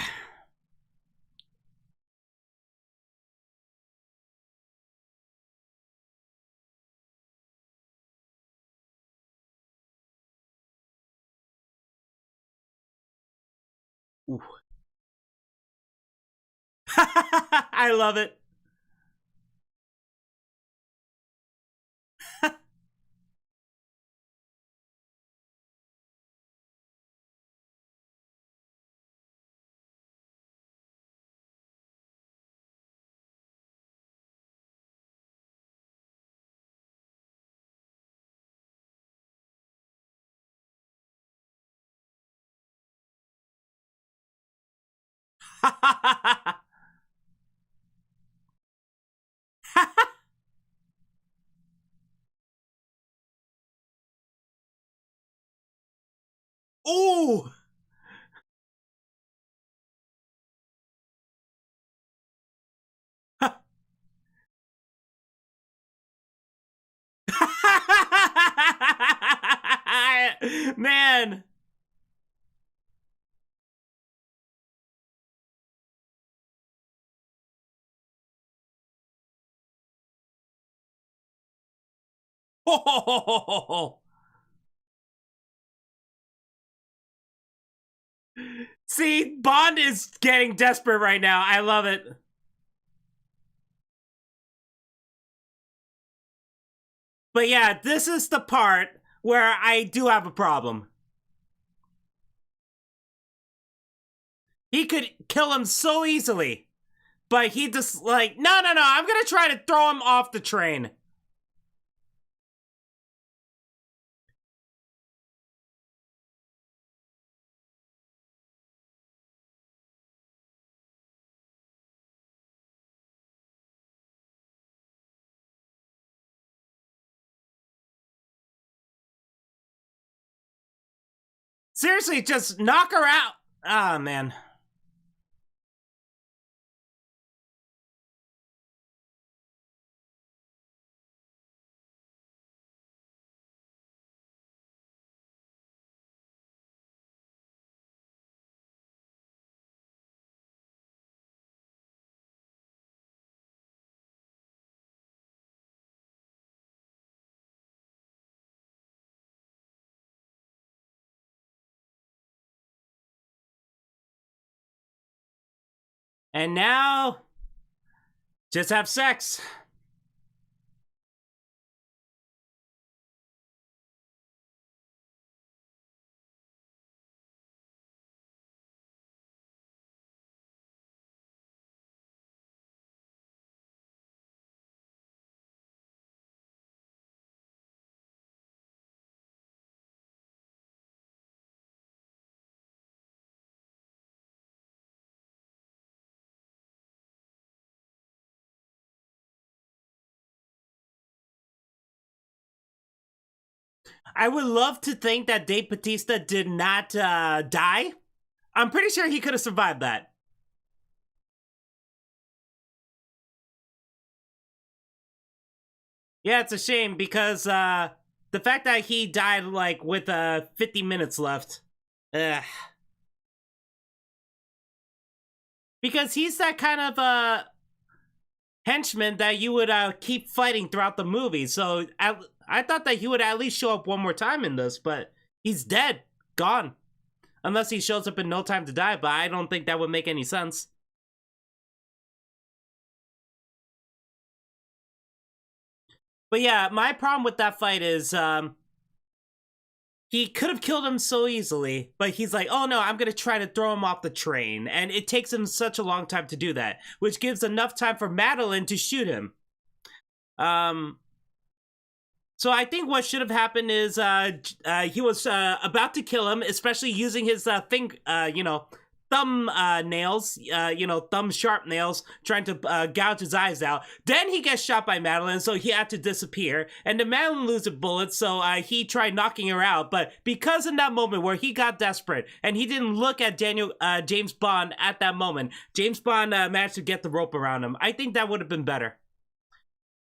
Ooh. I love it. Ooh. Man. See, Bond is getting desperate right now. I love it. But yeah, this is the part where I do have a problem. He could kill him so easily, but he just like, no, I'm gonna try to throw him off the train. Seriously, just knock her out. Ah, oh, man. And now, just have sex. I would love to think that Dave Bautista did not die. I'm pretty sure he could have survived that. Yeah, it's a shame because the fact that he died like with 50 minutes left. Ugh. Because he's that kind of henchman that you would keep fighting throughout the movie. So I thought that he would at least show up one more time in this, but he's dead. Gone. Unless he shows up in No Time to Die, but I don't think that would make any sense. But yeah, my problem with that fight is he could have killed him so easily, but he's like, oh no, I'm gonna try to throw him off the train. And it takes him such a long time to do that, which gives enough time for Madeline to shoot him. So I think what should have happened is he was about to kill him, especially using his thumb nails, thumb sharp nails, trying to gouge his eyes out. Then he gets shot by Madeline, so he had to disappear. And then Madeline loses bullets, so he tried knocking her out. But because in that moment where he got desperate and he didn't look at James Bond at that moment, James Bond managed to get the rope around him. I think that would have been better.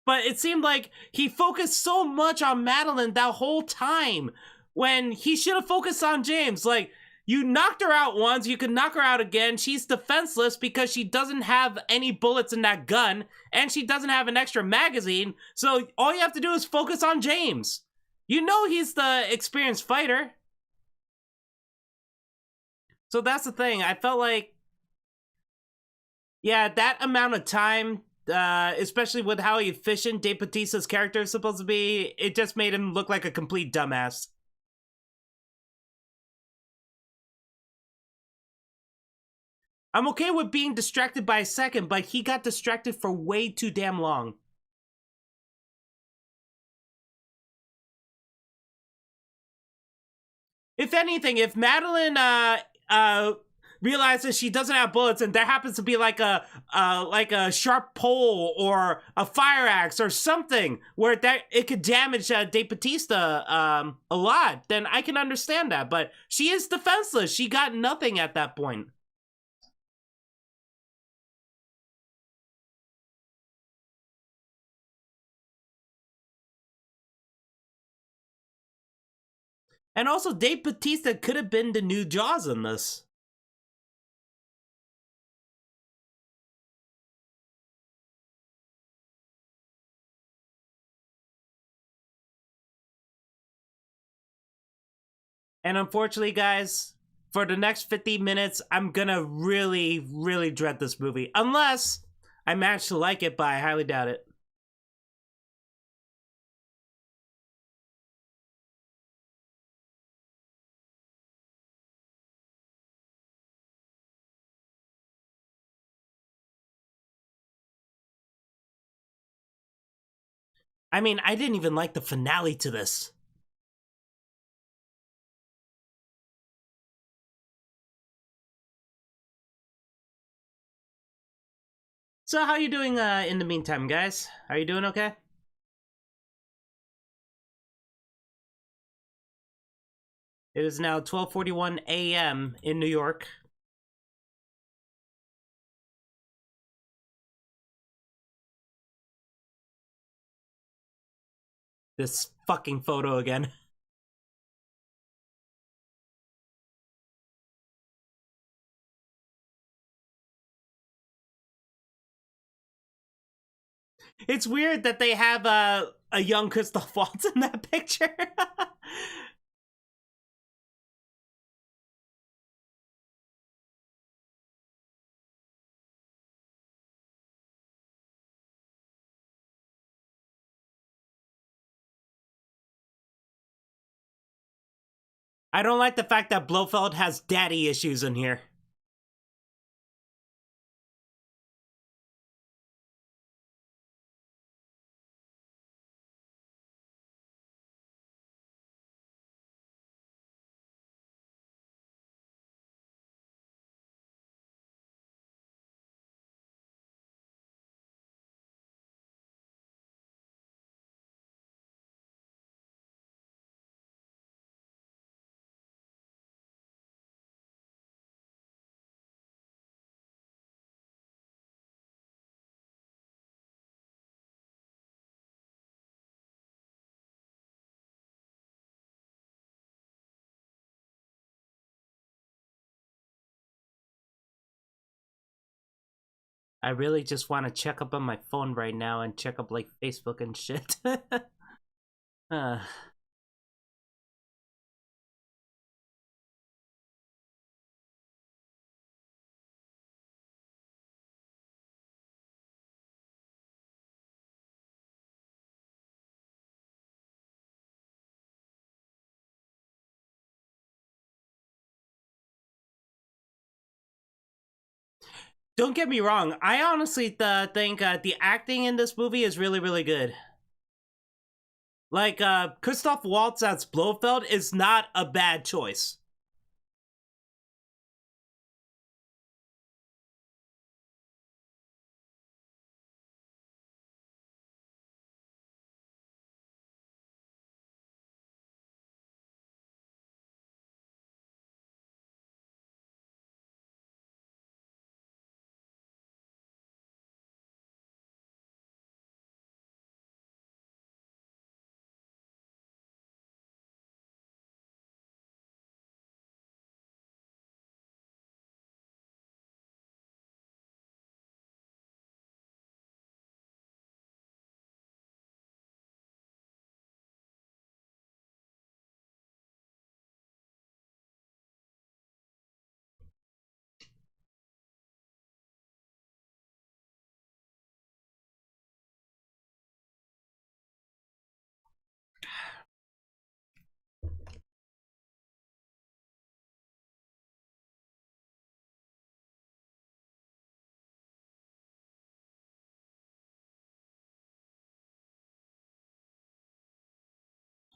But it seemed like he focused so much on Madeline that whole time when he should have focused on James. Like, You knocked her out once, you can knock her out again. She's defenseless because she doesn't have any bullets in that gun, and she doesn't have an extra magazine, so all you have to do is focus on James. You know he's the experienced fighter. So that's the thing. I felt like, yeah, that amount of time, especially with how efficient Dave Bautista's character is supposed to be, it just made him look like a complete dumbass. I'm okay with being distracted by a second, but he got distracted for way too damn long. If anything, if Madeline realizes she doesn't have bullets and there happens to be like a sharp pole or a fire axe or something where that it could damage Dave Bautista a lot, then I can understand that. But she is defenseless. She got nothing at that point. And also, Dave Bautista could have been the new Jaws in this. And unfortunately, guys, for the next 50 minutes, I'm gonna really, really dread this movie. Unless I manage to like it, but I highly doubt it. I mean, I didn't even like the finale to this. So how you doing in the meantime, guys? Are you doing okay? It is now 12:41 a.m. in New York. This fucking photo again. It's weird that they have a young Christoph Waltz in that picture. I don't like the fact that Blofeld has daddy issues in here. I really just want to check up on my phone right now and check up like Facebook and shit. uh. Don't get me wrong. I honestly think the acting in this movie is really, really good. Like, Christoph Waltz as Blofeld is not a bad choice.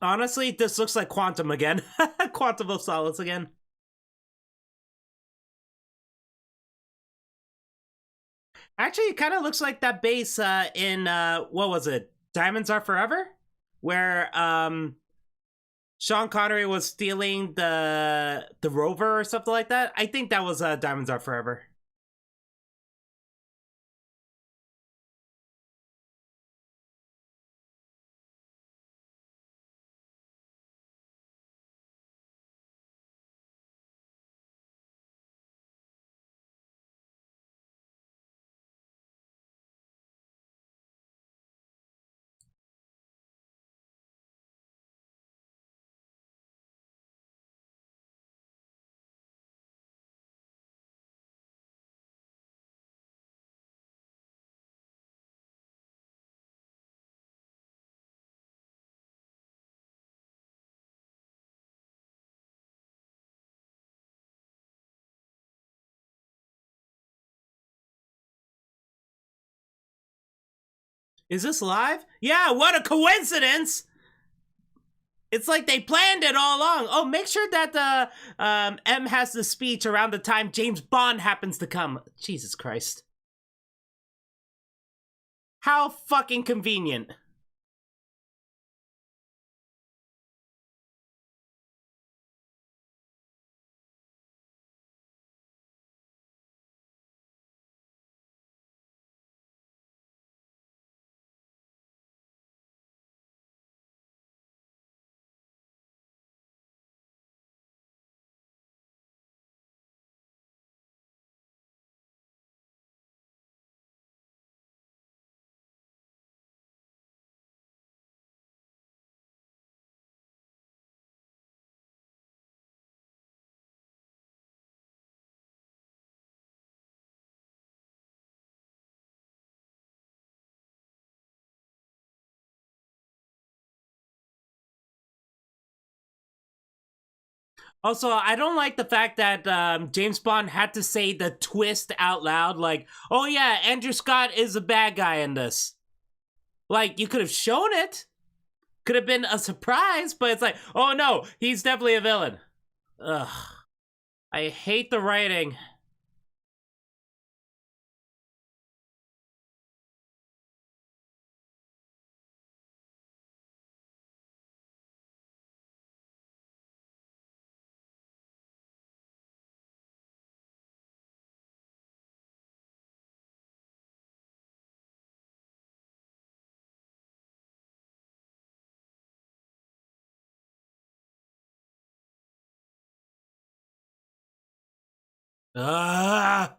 Honestly, this looks like Quantum again. Quantum of Solace again. Actually, it kind of looks like that base in what was it? Diamonds Are Forever, where Sean Connery was stealing the rover or something like that. I think that was Diamonds Are Forever. Is this live? Yeah, what a coincidence! It's like they planned it all along. Oh, make sure that M has the speech around the time James Bond happens to come. Jesus Christ. How fucking convenient. Also, I don't like the fact that James Bond had to say the twist out loud. Like, oh yeah, Andrew Scott is a bad guy in this. Like, you could have shown it. Could have been a surprise, but it's like, oh no, he's definitely a villain. Ugh. I hate the writing. Ugh.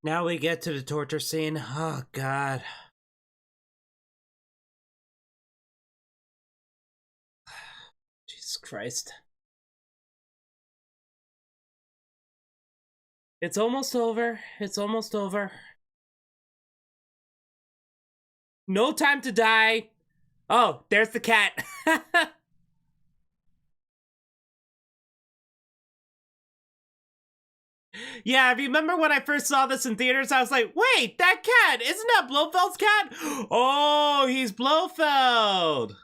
Now we get to the torture scene. Oh, God. Jesus Christ. It's almost over. It's almost over. No time to die. Oh, there's the cat. Yeah, I remember when I first saw this in theaters, I was like, wait, that cat, isn't that Blofeld's cat? Oh, he's Blofeld.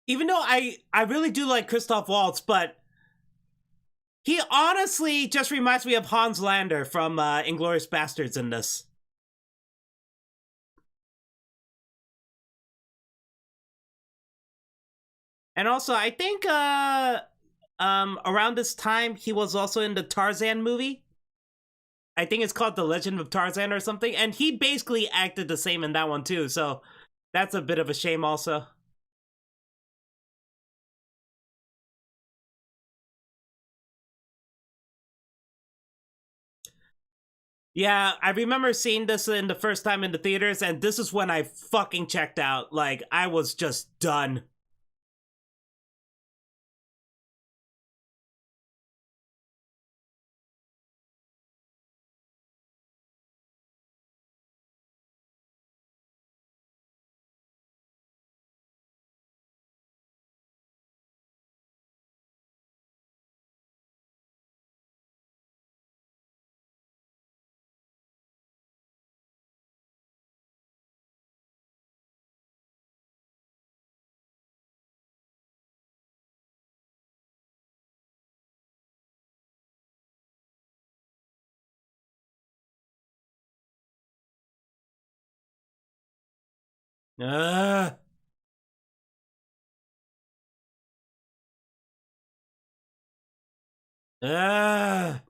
Even though I really do like Christoph Waltz, but he honestly just reminds me of Hans Lander from Inglourious Bastards in this. And also, I think around this time he was also in the Tarzan movie. I think it's called The Legend of Tarzan or something, and he basically acted the same in that one too. So that's a bit of a shame, also. Yeah, I remember seeing this in the first time in the theaters, and this is when I fucking checked out. Like, I was just done. Ugh. Ugh.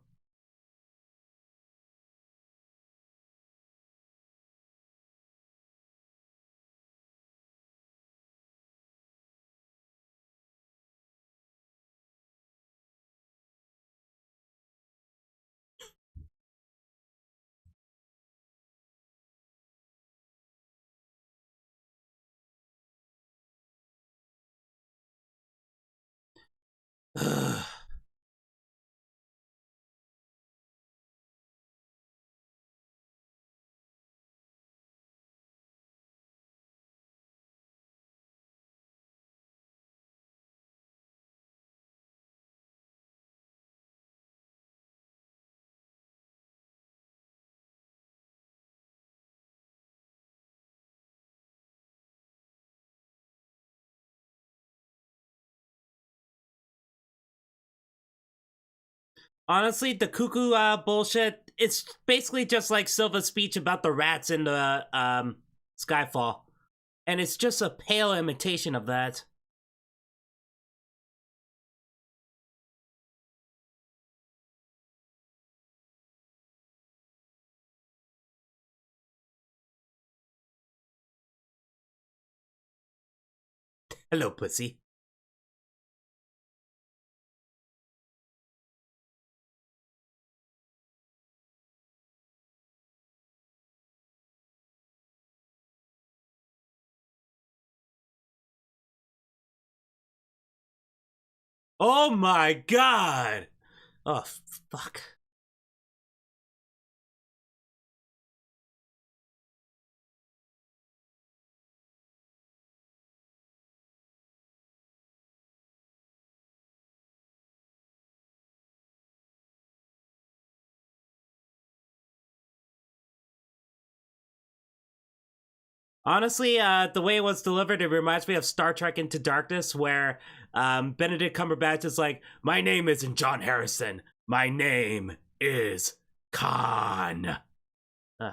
Ugh. Honestly, the cuckoo bullshit, it's basically just like Silva's speech about the rats in the Skyfall. And it's just a pale imitation of that. Hello, pussy. Oh my god! Oh, fuck. Honestly, the way it was delivered, it reminds me of Star Trek Into Darkness, where Benedict Cumberbatch is like, "My name isn't John Harrison. My name is Khan." Uh,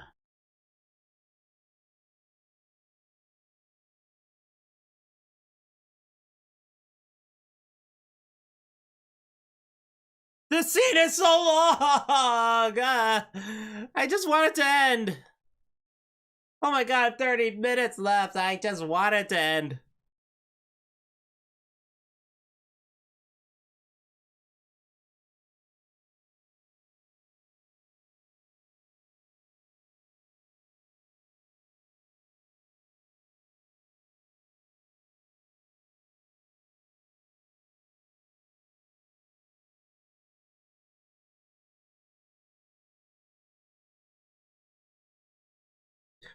the scene is so long. I just want it to end. Oh my god, 30 minutes left. I just want it to end.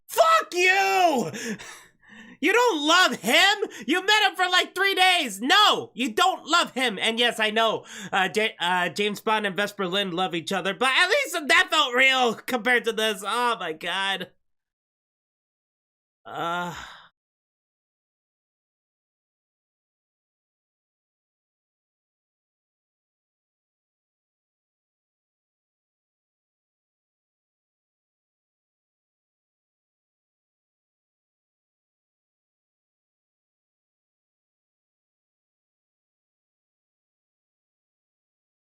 Fuck you! You don't love him? You met him for like 3 days. No, you don't love him. And yes, I know James Bond and Vesper Lynd love each other, but at least that felt real compared to this. Oh my god. Uh,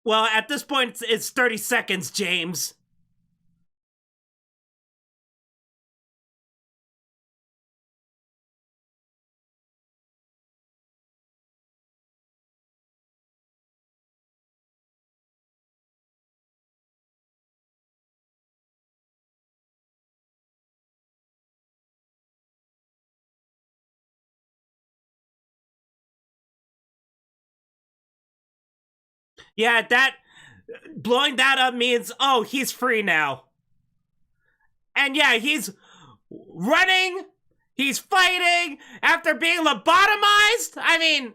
well, at this point, it's 30 seconds, James. Yeah, that blowing that up means, oh, he's free now. And yeah, he's running, he's fighting after being lobotomized. I mean,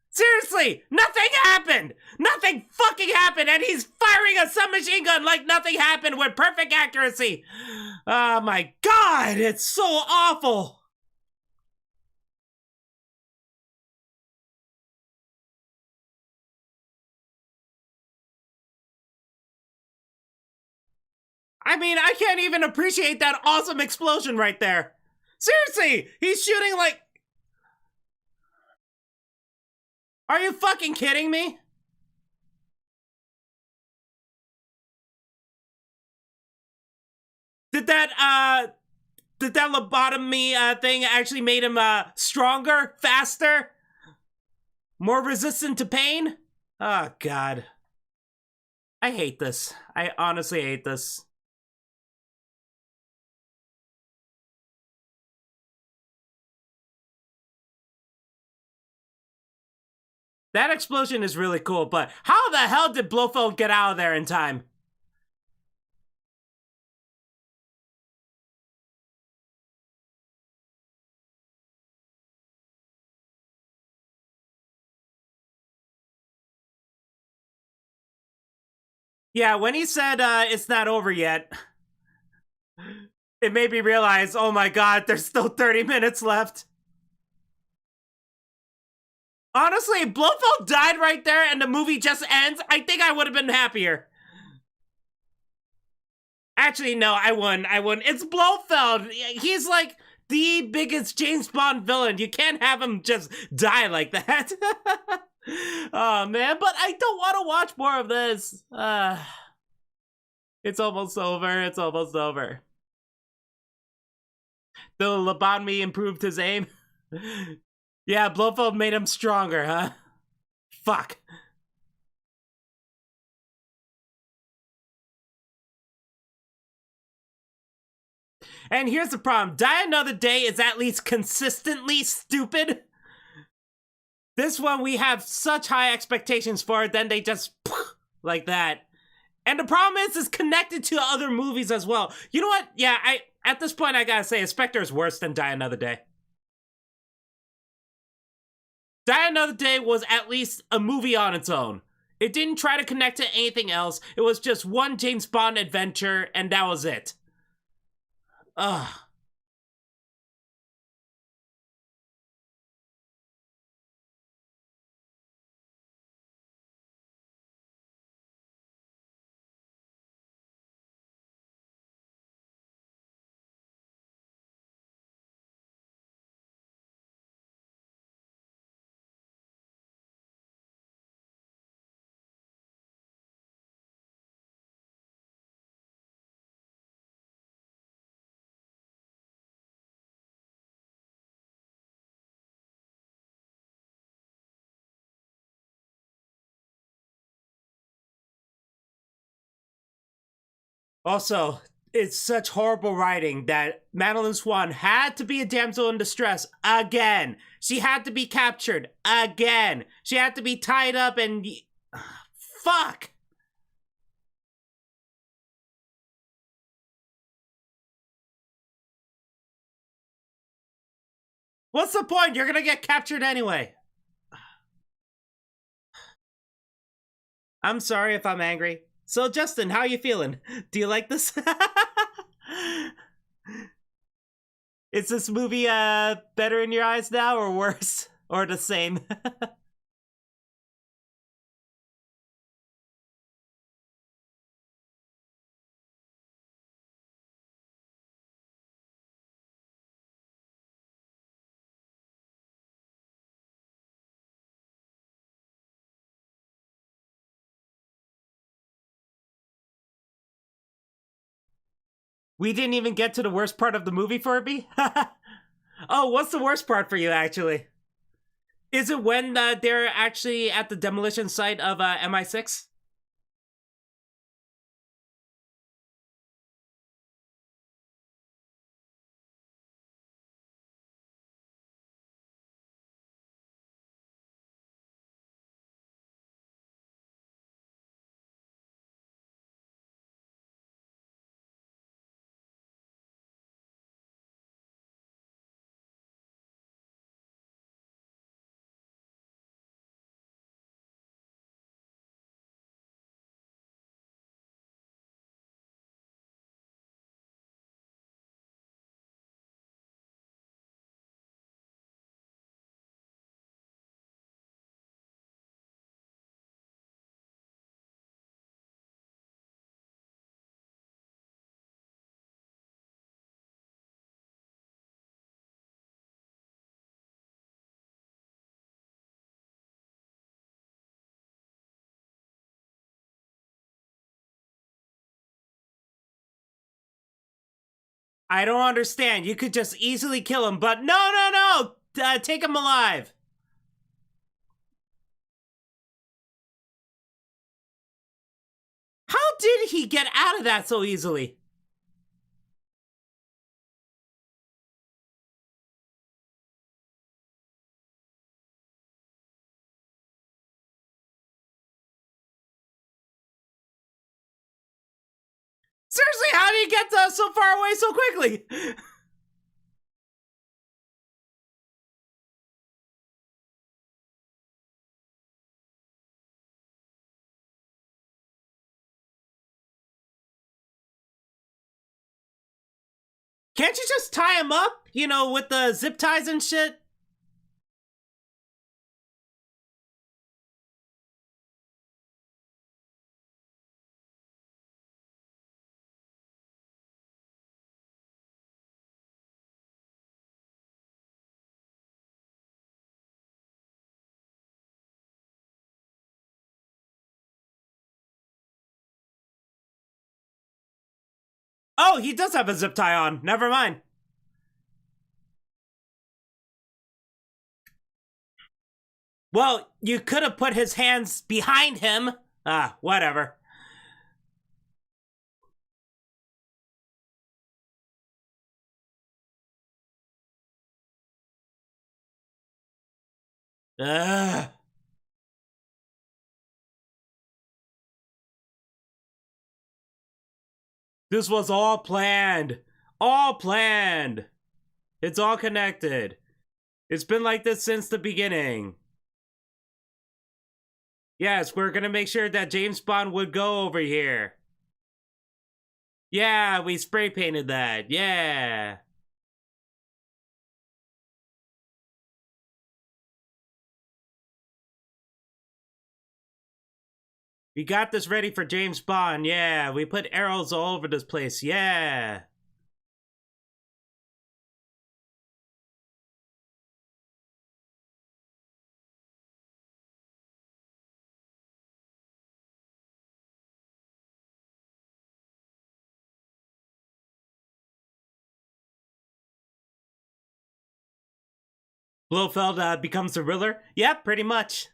seriously, nothing happened. Nothing fucking happened, and he's firing a submachine gun like nothing happened with perfect accuracy. Oh my god, it's so awful. I mean, I can't even appreciate that awesome explosion right there. Seriously, he's shooting like. Are you fucking kidding me? Did that lobotomy thing actually made him stronger, faster, more resistant to pain? Oh god. I hate this. I honestly hate this. That explosion is really cool, but how the hell did Blofeld get out of there in time? Yeah, when he said it's not over yet, it made me realize, oh my god, there's still 30 minutes left. Honestly, if Blofeld died right there and the movie just ends, I think I would have been happier. Actually, no, I wouldn't. I wouldn't. It's Blofeld. He's like the biggest James Bond villain. You can't have him just die like that. Oh man, but I don't want to watch more of this. It's almost over. It's almost over. The lobotomy improved his aim. Yeah, Blofeld made him stronger, huh? Fuck. And here's the problem. Die Another Day is at least consistently stupid. This one we have such high expectations for it, then they just like that. And the problem is it's connected to other movies as well. You know what? Yeah, at this point I gotta say, Spectre is worse than Die Another Day. Die Another Day was at least a movie on its own. It didn't try to connect to anything else. It was just one James Bond adventure, and that was it. Ugh. Also, it's such horrible writing that Madeline Swan had to be a damsel in distress again. She had to be captured again. She had to be tied up and. Fuck! What's the point? You're gonna get captured anyway. I'm sorry if I'm angry. So, Justin, how are you feeling? Do you like this? Is this movie better in your eyes now or worse? Or the same? We didn't even get to the worst part of the movie for me? Oh, what's the worst part for you, actually? Is it when they're actually at the demolition site of MI6? I don't understand. You could just easily kill him, but no! Take him alive. How did he get out of that so easily? Seriously, how did he get so far away so quickly? Can't you just tie him up? You know, with the zip ties and shit? Oh, he does have a zip tie on. Never mind. Well, you could have put his hands behind him. Ah, whatever. Ugh. This was all planned. All planned. It's all connected. It's been like this since the beginning. Yes, we're gonna make sure that James Bond would go over here. Yeah, we spray painted that. Yeah. We got this ready for James Bond. Yeah, we put arrows all over this place. Yeah. Blofeld becomes the Riddler. Yeah, pretty much.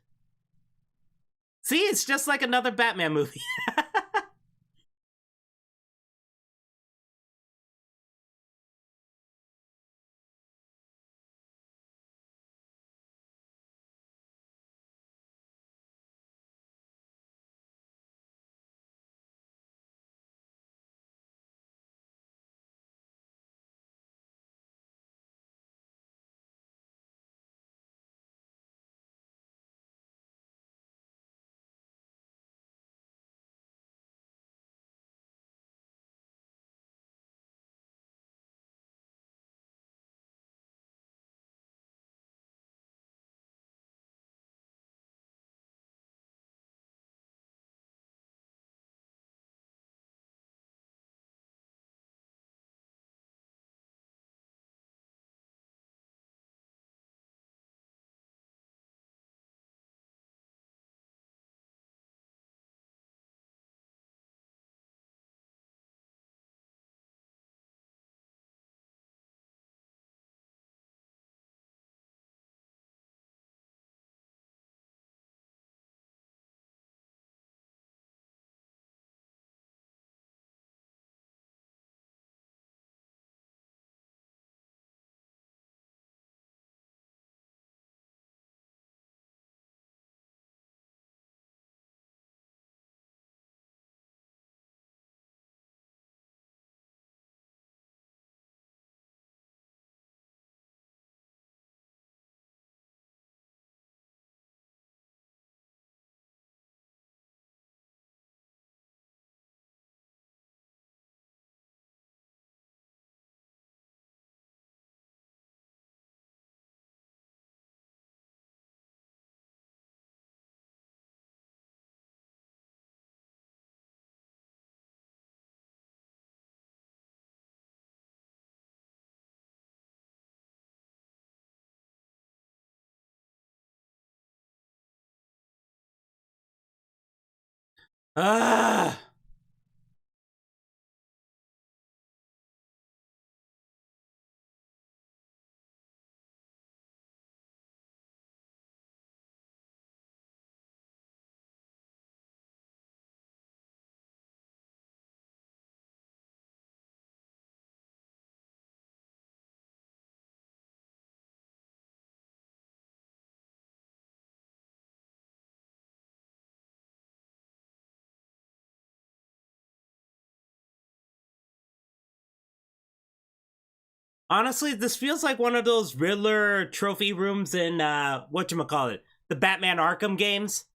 See, it's just like another Batman movie. Ugh. Honestly, this feels like one of those Riddler trophy rooms in whatchamacallit, the Batman Arkham games.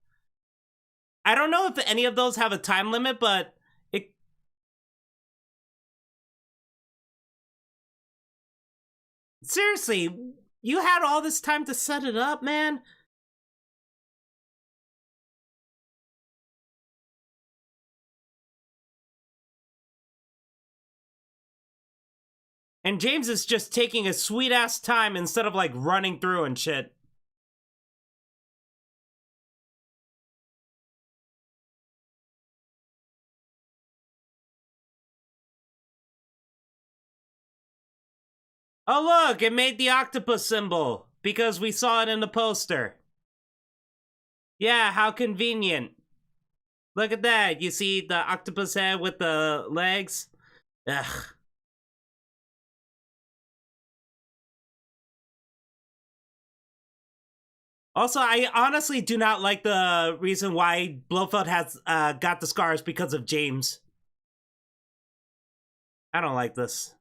I don't know if any of those have a time limit, but it seriously, you had all this time to set it up, man. And James is just taking a sweet ass time instead of like running through and shit. Oh, look, it made the octopus symbol because we saw it in the poster. Yeah, how convenient. Look at that. You see the octopus head with the legs? Ugh. Also, I honestly do not like the reason why Blofeld has got the scars because of James. I don't like this.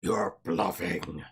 You're bluffing.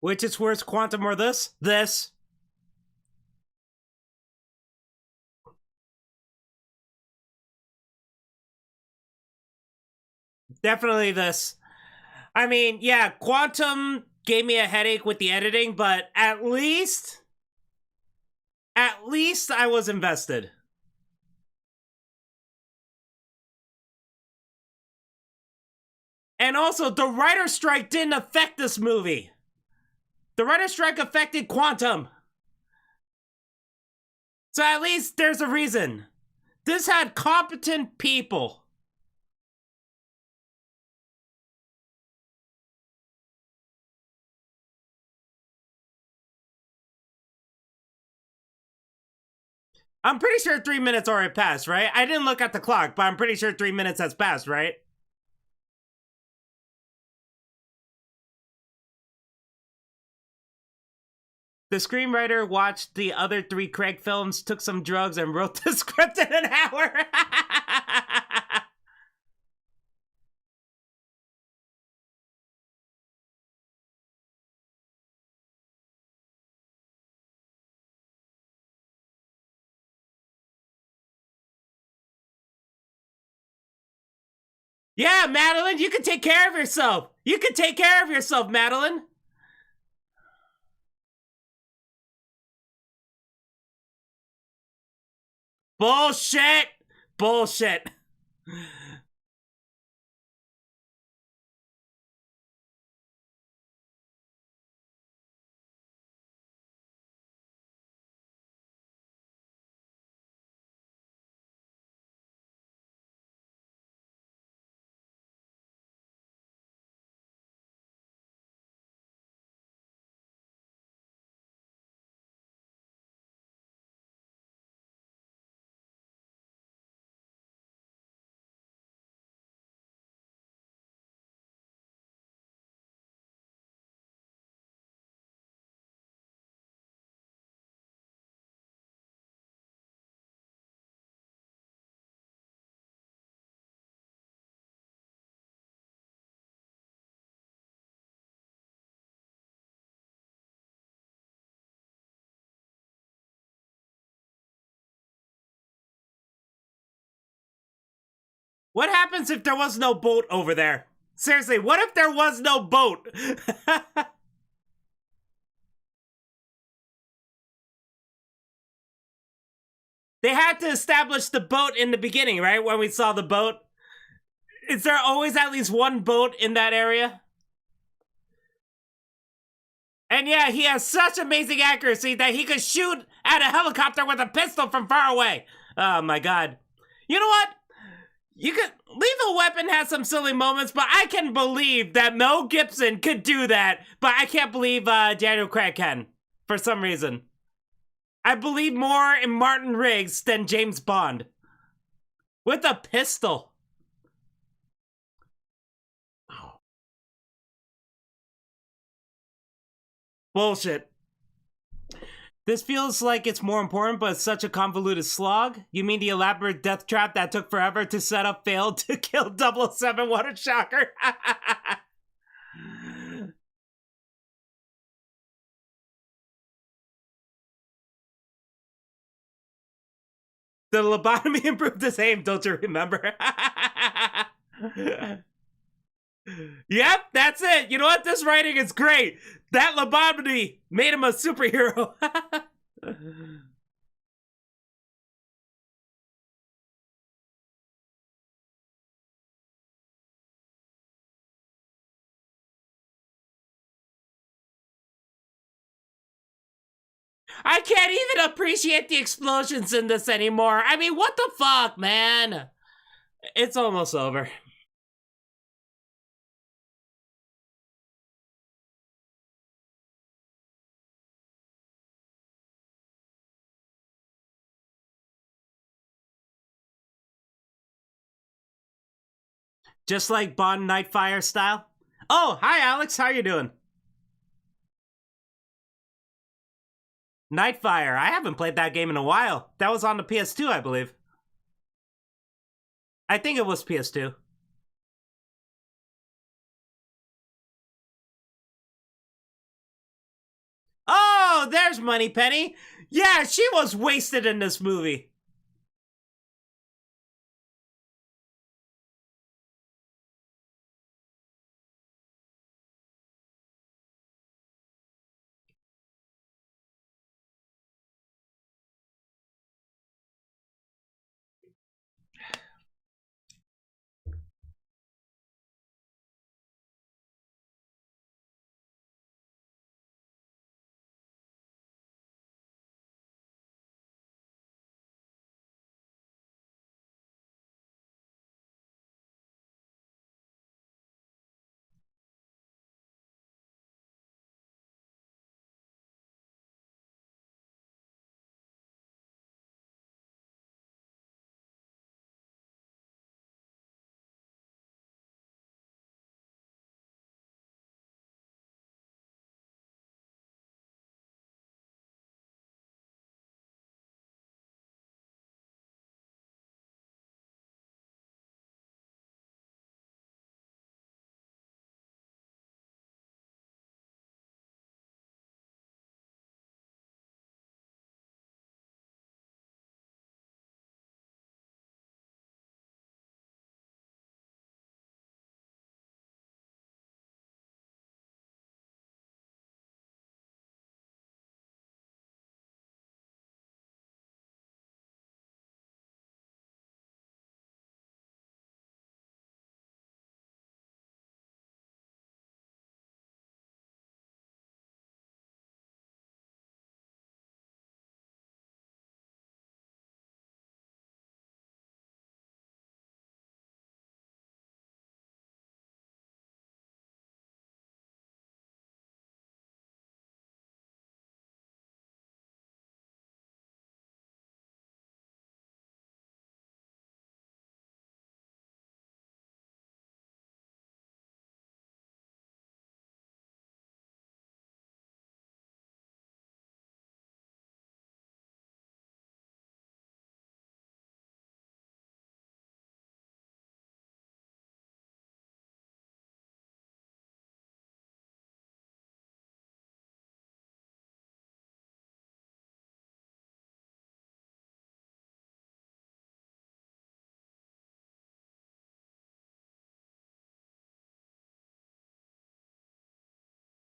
Which is worse, Quantum or this? This. Definitely this. I mean, yeah, Quantum gave me a headache with the editing, but at least At least I was invested. And also, the writer's strike didn't affect this movie. The writer's strike affected Quantum. So at least there's a reason. This had competent people. I'm pretty sure 3 minutes already passed, right? I didn't look at the clock, but I'm pretty sure 3 minutes has passed, right? The screenwriter watched the other 3 Craig films, took some drugs, and wrote the script in an hour. Yeah, Madeline, you can take care of yourself. You can take care of yourself, Madeline. Bullshit. Bullshit. What happens if there was no boat over there? Seriously, what if there was no boat? They had to establish the boat in the beginning, right? When we saw the boat. Is there always at least one boat in that area? And yeah, he has such amazing accuracy that he could shoot at a helicopter with a pistol from far away. Oh my god. You know what? You could Lethal Weapon has some silly moments, but I can believe that Mel Gibson could do that, but I can't believe Daniel Craig can, for some reason. I believe more in Martin Riggs than James Bond. With a pistol. Bullshit. This feels like it's more important, but it's such a convoluted slog. You mean the elaborate death trap that took forever to set up failed to kill 007? What a shocker. The lobotomy improved his aim, don't you remember? Yep, that's it. You know what? This writing is great. That lobotomy made him a superhero. I can't even appreciate the explosions in this anymore. I mean, what the fuck, man? It's almost over. Just like Bond Nightfire style. Oh, hi Alex, how you doing? Nightfire, I haven't played that game in a while. That was on the PS2, I believe. I think it was PS2. Oh, there's Moneypenny. Yeah, she was wasted in this movie.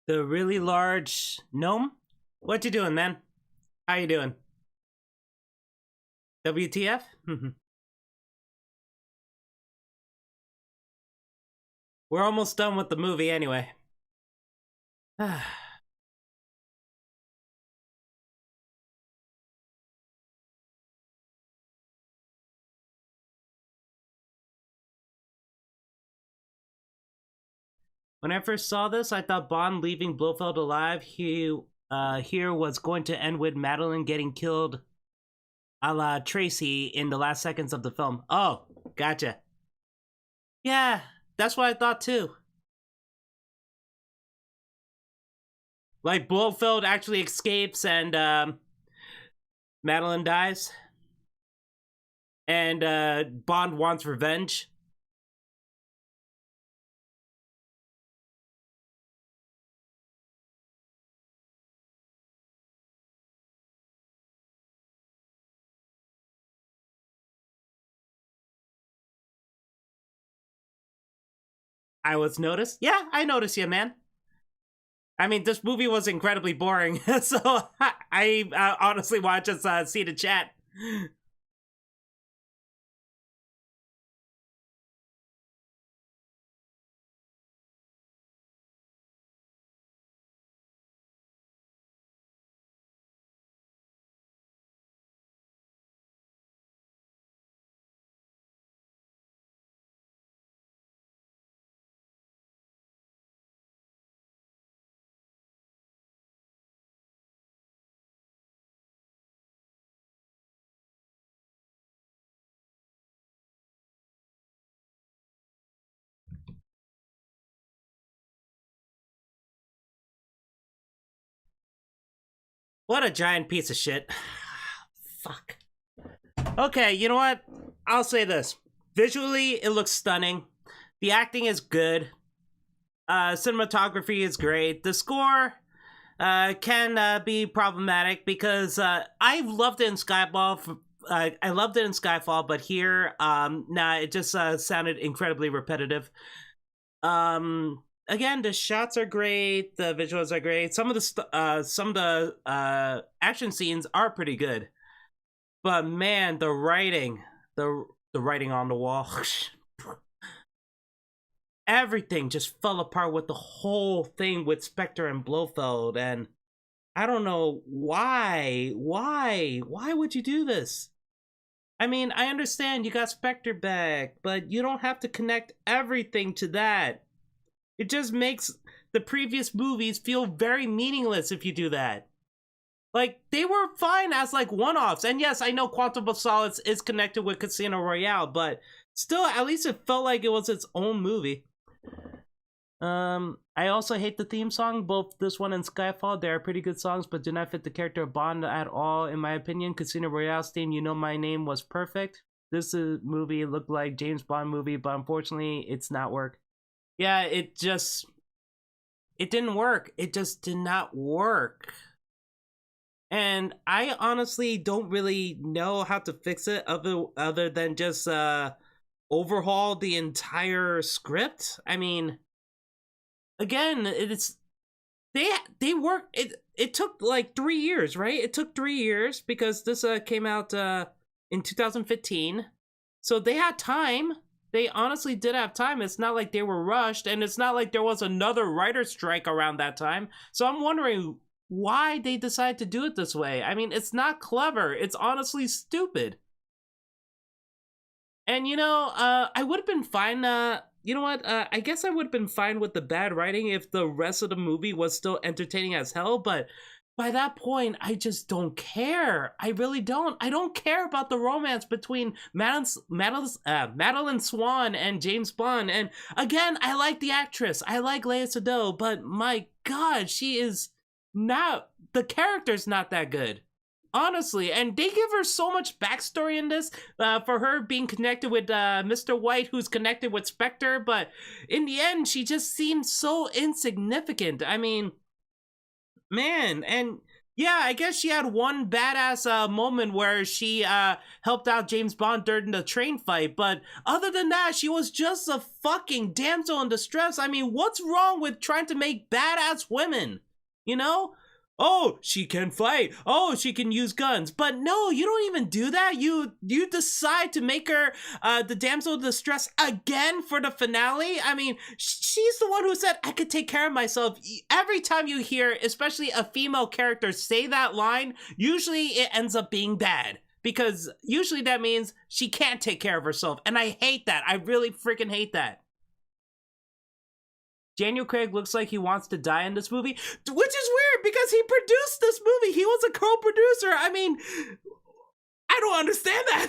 The really large gnome? What you doing, man? How you doing? WTF? We're almost done with the movie anyway. When I first saw this, I thought Bond leaving Blofeld alive here was going to end with Madeline getting killed a la Tracy in the last seconds of the film. Oh, gotcha. Yeah, that's what I thought too. Like, Blofeld actually escapes and Madeline dies. And Bond wants revenge. I was noticed? Yeah, I noticed you, man. I mean, this movie was incredibly boring, so I honestly want to just see the chat. What a giant piece of shit. Fuck. Okay, you know what? I'll say this. Visually, it looks stunning. The acting is good. Cinematography is great. The score can be problematic because I loved it in Skyfall. I loved it in Skyfall, but here, nah, it just sounded incredibly repetitive. Again, the shots are great, the visuals are great. Some of the action scenes are pretty good, but man, the writing on the wall, everything just fell apart with the whole thing with Spectre and Blofeld, and I don't know why. Why would you do this? I mean, I understand you got Spectre back, but you don't have to connect everything to that. It just makes the previous movies feel very meaningless if you do that. Like, they were fine as, like, one-offs. And yes, I know Quantum of Solace is connected with Casino Royale, but still, at least it felt like it was its own movie. I also hate the theme song, both this one and Skyfall. They are pretty good songs, but do not fit the character of Bond at all, in my opinion. Casino Royale's theme, You Know My Name, was perfect. This movie looked like James Bond movie, but unfortunately, it's not work. Yeah, it didn't work. It just did not work. And I honestly don't really know how to fix it other than just overhaul the entire script. I mean, again, they worked. It took like 3 years, right? It took 3 years because this came out in 2015, so they had time. They honestly did have time. It's not like they were rushed, and it's not like there was another writer's strike around that time. So I'm wondering why they decided to do it this way. I mean, it's not clever. It's honestly stupid. And, you know, I would have been fine. You know what? I guess I would have been fine with the bad writing if the rest of the movie was still entertaining as hell, but by that point, I just don't care. I really don't. I don't care about the romance between Madeline Swan and James Bond. And again, I like the actress. I like Lea Seydoux, but my God, she is not, the character's not that good. Honestly, and they give her so much backstory in this for her being connected with Mr. White, who's connected with Spectre, but in the end, she just seems so insignificant. I mean, man, and Yeah, I guess she had one badass moment where she helped out James Bond during the train fight, but other than that, she was just a fucking damsel in distress. I mean, what's wrong with trying to make badass women? You know? Oh, she can fight. Oh, she can use guns. But no, you don't even do that. You decide to make her the damsel in distress again for the finale. I mean, she's the one who said, I could take care of myself. Every time you hear, especially a female character, say that line, usually it ends up being bad. Because usually that means she can't take care of herself. And I hate that. I really freaking hate that. Daniel Craig looks like he wants to die in this movie, which is weird because he produced this movie. He was a co-producer. I mean, I don't understand that.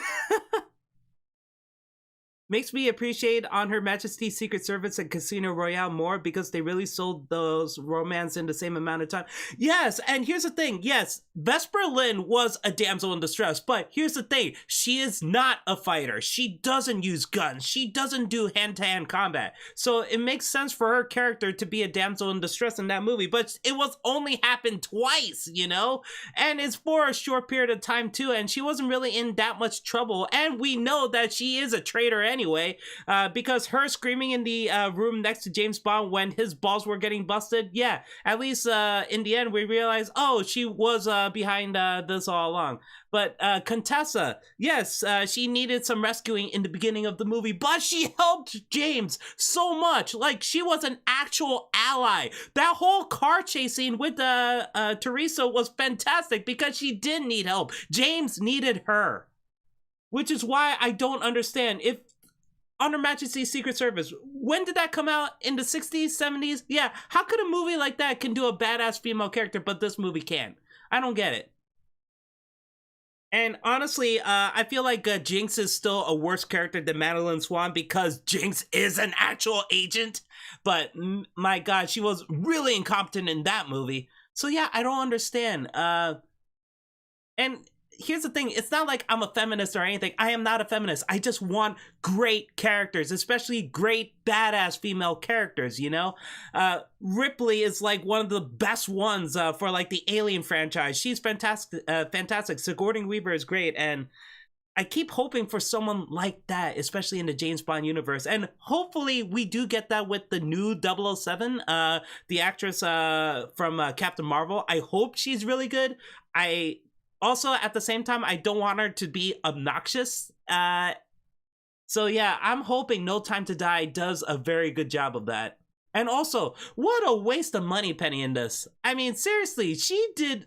Makes me appreciate On Her Majesty's Secret Service and Casino Royale more because they really sold those romance in the same amount of time. Yes, and here's the thing. Yes, Vesper Lynd was a damsel in distress, but here's the thing. She is not a fighter. She doesn't use guns. She doesn't do hand-to-hand combat. So it makes sense for her character to be a damsel in distress in that movie, but it was only happened twice, you know? And it's for a short period of time too, and she wasn't really in that much trouble, and we know that she is a traitor anyway, because her screaming in the room next to James Bond when his balls were getting busted, yeah, at least in the end we realized, oh, she was behind this all along. But Contessa, yes, she needed some rescuing in the beginning of the movie, but she helped James so much. Like, she was an actual ally. That whole car chase scene with Teresa was fantastic because she did need help. James needed her. Which is why I don't understand. If On Her Majesty's Secret Service, when did that come out? In the 60s, 70s? Yeah, how could a movie like that can do a badass female character, but this movie can't? I don't get it. And honestly, I feel like Jinx is still a worse character than Madeline Swan because Jinx is an actual agent. But my God, she was really incompetent in that movie. So yeah, I don't understand. And here's the thing, it's not like I'm a feminist or anything. I am not a feminist. I just want great characters, especially great badass female characters, you know? Ripley is like one of the best ones for like the Alien franchise. She's fantastic. Sigourney Weaver is great, and I keep hoping for someone like that, especially in the James Bond universe. And hopefully we do get that with the new 007, the actress from Captain Marvel. I hope she's really good. Also, at the same time, I don't want her to be obnoxious. So yeah, I'm hoping No Time to Die does a very good job of that. And also, what a waste of money Penny in this. I mean, seriously, she did...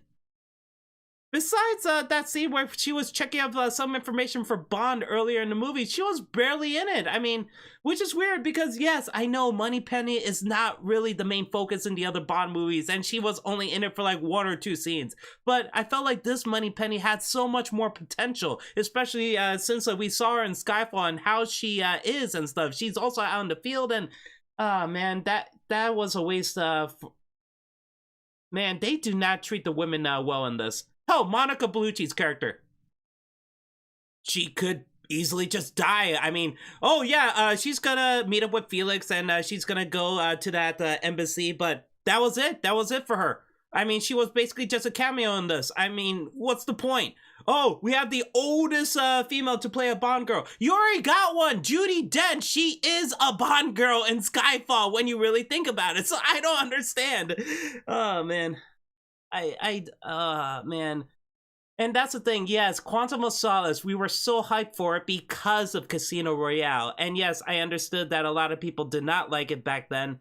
Besides that scene where she was checking up some information for Bond earlier in the movie, she was barely in it. I mean, which is weird because, yes, I know Moneypenny is not really the main focus in the other Bond movies, and she was only in it for like 1 or 2 scenes. But I felt like this Moneypenny had so much more potential, especially since we saw her in Skyfall and how she is and stuff. She's also out in the field, and man, that was a waste. Man, they do not treat the women well in this. Oh, Monica Bellucci's character. She could easily just die. I mean, oh yeah, she's gonna meet up with Felix and she's gonna go to that embassy, but that was it. That was it for her. I mean, she was basically just a cameo in this. I mean, what's the point? Oh, we have the oldest female to play a Bond girl. You already got one, Judi Dench. She is a Bond girl in Skyfall when you really think about it. So I don't understand. Oh, man. Man. And that's the thing, yes, Quantum of Solace, we were so hyped for it because of Casino Royale. And yes, I understood that a lot of people did not like it back then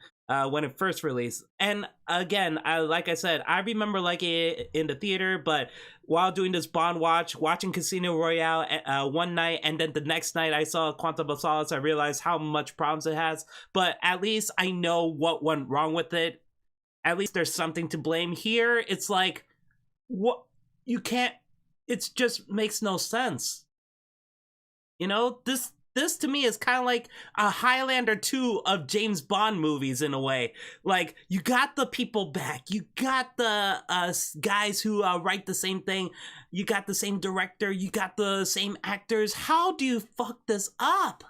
when it first released. And again, like I said, I remember liking it in the theater, but while doing this Bondwatch, watching Casino Royale one night, and then the next night I saw Quantum of Solace, I realized how much problems it has. But at least I know what went wrong with it. At least there's something to blame. Here, it's like, what? You can't, it just makes no sense. You know, this to me is kind of like a Highlander 2 of James Bond movies in a way. Like, you got the people back. You got the guys who write the same thing. You got the same director. You got the same actors. How do you fuck this up?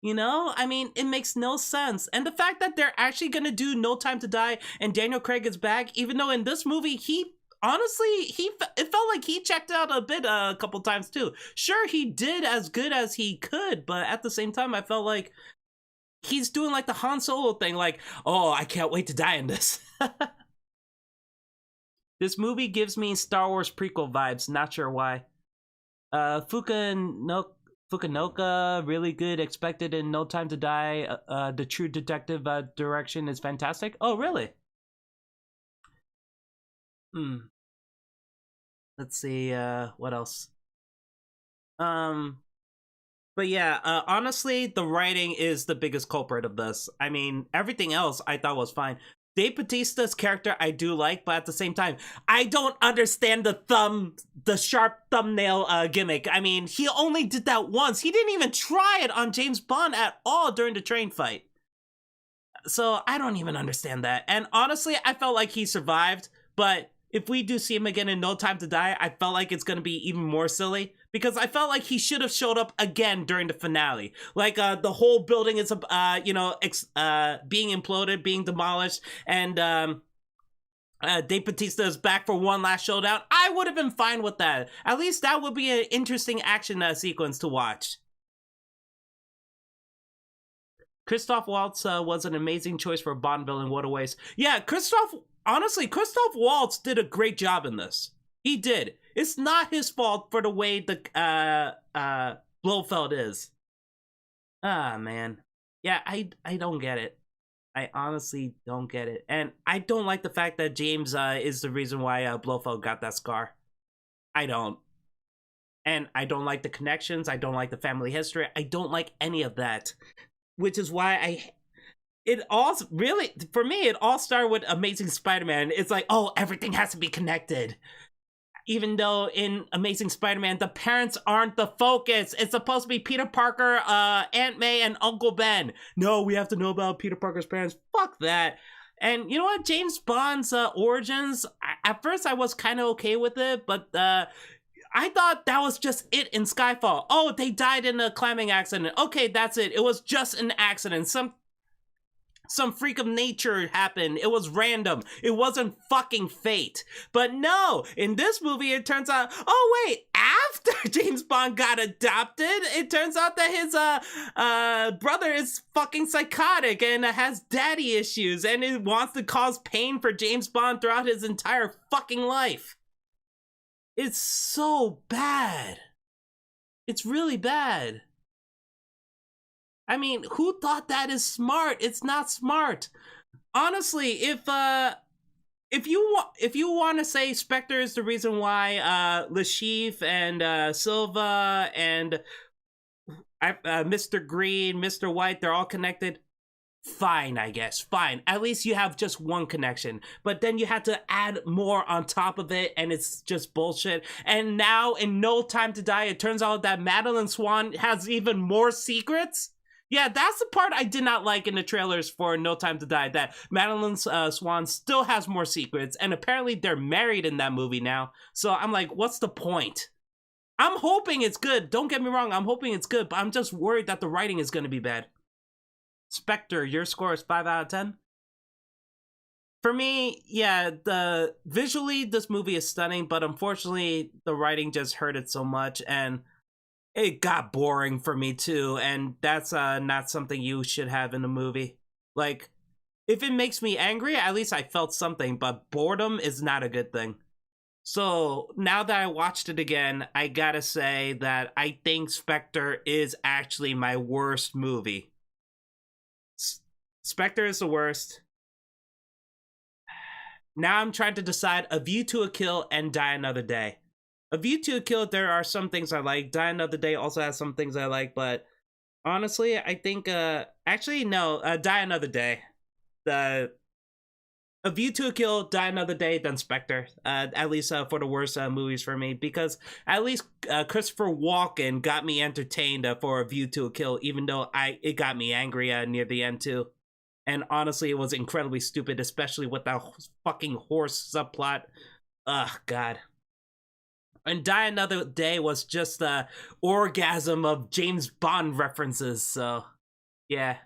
You know, I mean, it makes no sense. And the fact that they're actually gonna do No Time to Die and Daniel Craig is back, even though in this movie he honestly, it felt like he checked out a bit a couple times too. Sure, he did as good as he could, but at the same time, I felt like he's doing like the Han Solo thing, like, oh, I can't wait to die in this. This movie gives me Star Wars prequel vibes, not sure why. Fukunoka, really good, expected in No Time to Die. The True Detective direction is fantastic. Oh, really? Let's see, what else? But yeah, honestly, the writing is the biggest culprit of this. I mean, everything else I thought was fine. Dave Bautista's character I do like, but at the same time, I don't understand the sharp thumbnail gimmick. I mean, he only did that once. He didn't even try it on James Bond at all during the train fight. So I don't even understand that. And honestly, I felt like he survived, but if we do see him again in No Time to Die, I felt like it's going to be even more silly because I felt like he should have showed up again during the finale. Like the whole building is being imploded, being demolished, and Dave Bautista is back for one last showdown. I would have been fine with that. At least that would be an interesting action sequence to watch. Christoph Waltz was an amazing choice for a Bond villain. What a waste. Yeah, honestly, Christoph Waltz did a great job in this. He did. It's not his fault for the way the Blofeld is. Ah, man. Yeah, I don't get it. I honestly don't get it. And I don't like the fact that James is the reason why Blofeld got that scar. I don't. And I don't like the connections. I don't like the family history. I don't like any of that. Which is why it all started with Amazing Spider-Man. It's like, oh, everything has to be connected. Even though in Amazing Spider-Man, the parents aren't the focus. It's supposed to be Peter Parker, Aunt May, and Uncle Ben. No, we have to know about Peter Parker's parents. Fuck that. And you know what? James Bond's origins, at first I was kind of okay with it, but I thought that was just it in Skyfall. Oh, they died in a climbing accident. Okay, that's it. It was just an accident. Some freak of nature happened. It was random. It wasn't fucking fate. But no, in this movie, it turns out, oh wait, after James Bond got adopted, it turns out that his brother is fucking psychotic and has daddy issues and it wants to cause pain for James Bond throughout his entire fucking life. It's so bad. It's really bad. I mean, who thought that is smart? It's not smart. Honestly, if you want to say Spectre is the reason why Lashif and Silva and Mr. Green, Mr. White, they're all connected, fine, I guess. Fine. At least you have just one connection. But then you have to add more on top of it, and it's just bullshit. And now, in No Time to Die, it turns out that Madeline Swan has even more secrets? Yeah, that's the part I did not like in the trailers for No Time to Die, that Madeline Swan still has more secrets, and apparently they're married in that movie now. So I'm like, what's the point? I'm hoping it's good. Don't get me wrong, I'm hoping it's good, but I'm just worried that the writing is going to be bad. Spectre, your score is 5 out of 10? For me, yeah, visually this movie is stunning, but unfortunately the writing just hurt it so much, and it got boring for me too, and that's not something you should have in a movie. Like, if it makes me angry, at least I felt something, but boredom is not a good thing. So now that I watched it again, I gotta say that I think Spectre is actually my worst movie. Spectre is the worst. Now I'm trying to decide A View to a Kill and Die Another Day. A View to a Kill, there are some things I like. Die Another Day also has some things I like, but honestly, I think, actually, no, Die Another Day. A View to a Kill, Die Another Day, then Spectre. At least for the worst movies for me, because at least Christopher Walken got me entertained for A View to a Kill, even though it got me angry near the end too. And honestly, it was incredibly stupid, especially with that fucking horse subplot. Ugh, God. And Die Another Day was just the orgasm of James Bond references, so yeah.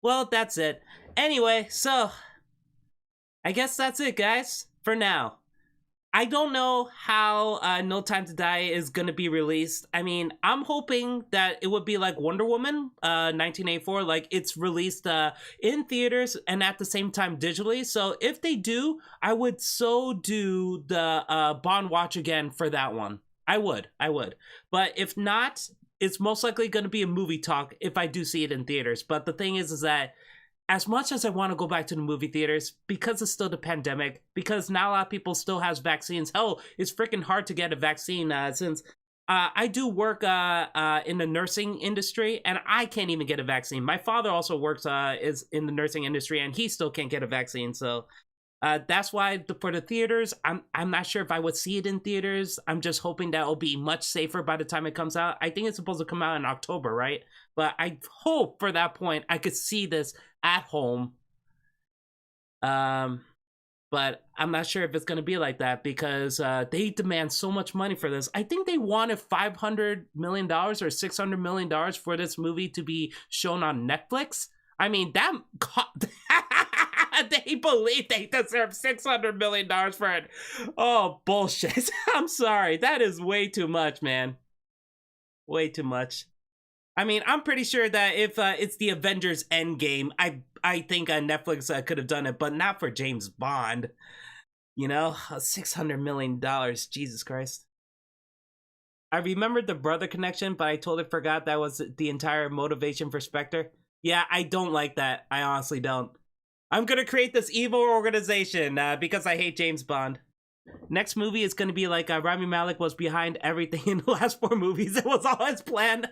Well, that's it. Anyway, so I guess that's it, guys. for now. I don't know how No Time to Die is going to be released. I mean, I'm hoping that it would be like Wonder Woman 1984, like it's released in theaters and at the same time digitally. So if they do, I would so do the Bondwatch again for that one. I would. But if not, it's most likely going to be a movie talk if I do see it in theaters. But the thing is that as much as I want to go back to the movie theaters, because it's still the pandemic, because not a lot of people still has vaccines. Hell, it's freaking hard to get a vaccine since I do work in the nursing industry, and I can't even get a vaccine. My father also works is in the nursing industry, and he still can't get a vaccine. So that's why for the theaters, I'm not sure if I would see it in theaters. I'm just hoping that it'll be much safer by the time it comes out. I think it's supposed to come out in October, right? But I hope for that point I could see this at home. But I'm not sure if it's going to be like that because they demand so much money for this. I think they wanted $500 million or $600 million for this movie to be shown on Netflix. I mean, that they believe they deserve $600 million for it. Oh, bullshit. I'm sorry. That is way too much, man. Way too much. I mean, I'm pretty sure that if it's the Avengers Endgame, I think Netflix could have done it, but not for James Bond. You know, $600 million. Jesus Christ. I remembered the brother connection, but I totally forgot that was the entire motivation for Spectre. Yeah, I don't like that. I honestly don't. I'm going to create this evil organization because I hate James Bond. Next movie is going to be like Rami Malek was behind everything in the last 4 movies. It was all his plan.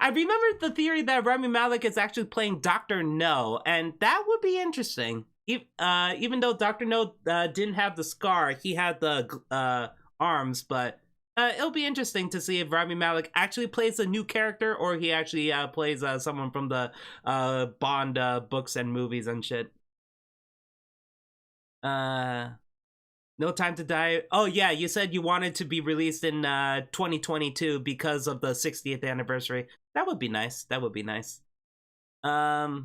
I remember the theory that Rami Malek is actually playing Dr. No, and that would be interesting. Even though Dr. No didn't have the scar, he had the arms, but it'll be interesting to see if Rami Malek actually plays a new character or he actually plays someone from the Bond books and movies and shit. No Time to Die. Oh yeah, you said you wanted to be released in 2022 because of the 60th anniversary. That would be nice. That would be nice. But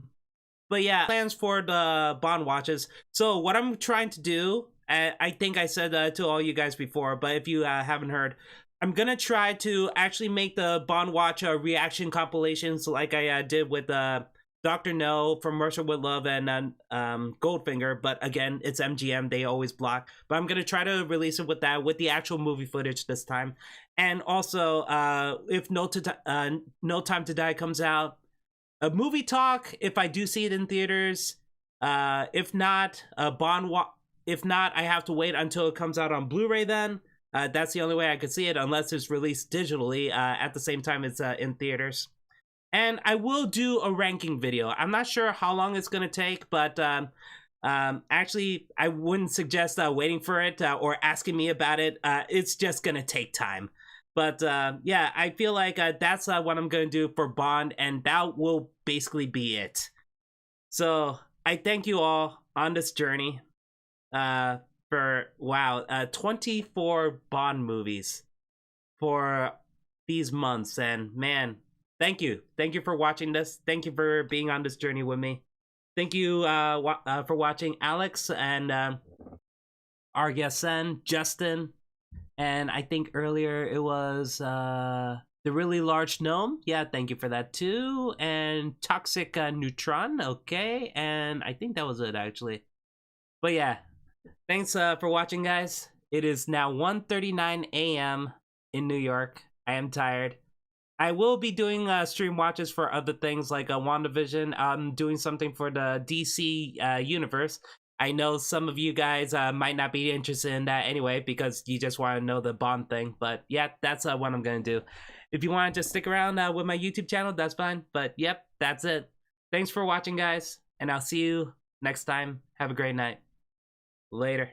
yeah, plans for the Bond watches. So what I'm trying to do, I think I said to all you guys before, but if you haven't heard, I'm gonna try to actually make the Bond watch reaction compilations like I did with Dr. No, From Russia with Love, and Goldfinger. But again, it's MGM. They always block. But I'm going to try to release it with that, with the actual movie footage this time. And also, if No Time to Die comes out, a movie talk, if I do see it in theaters. If not, if not, I have to wait until it comes out on Blu-ray then. That's the only way I could see it, unless it's released digitally at the same time it's in theaters. And I will do a ranking video. I'm not sure how long it's going to take, but actually, I wouldn't suggest waiting for it or asking me about it. It's just going to take time. But yeah, I feel like that's what I'm going to do for Bond, and that will basically be it. So I thank you all on this journey for, wow, 24 Bond movies for these months. And man, thank you. Thank you for watching this. Thank you for being on this journey with me. Thank you for watching, Alex and Aryasen, Justin, and I think earlier it was the Really Large Gnome. Yeah, thank you for that too. And Toxic Neutron. Okay, and I think that was it actually. But yeah, thanks for watching, guys. It is now 1:39 a.m. in New York. I am tired. I will be doing stream watches for other things like WandaVision. I'm doing something for the DC universe. I know some of you guys might not be interested in that anyway because you just want to know the Bond thing. But yeah, that's what I'm going to do. If you want to just stick around with my YouTube channel, that's fine. But yep, that's it. Thanks for watching, guys. And I'll see you next time. Have a great night. Later.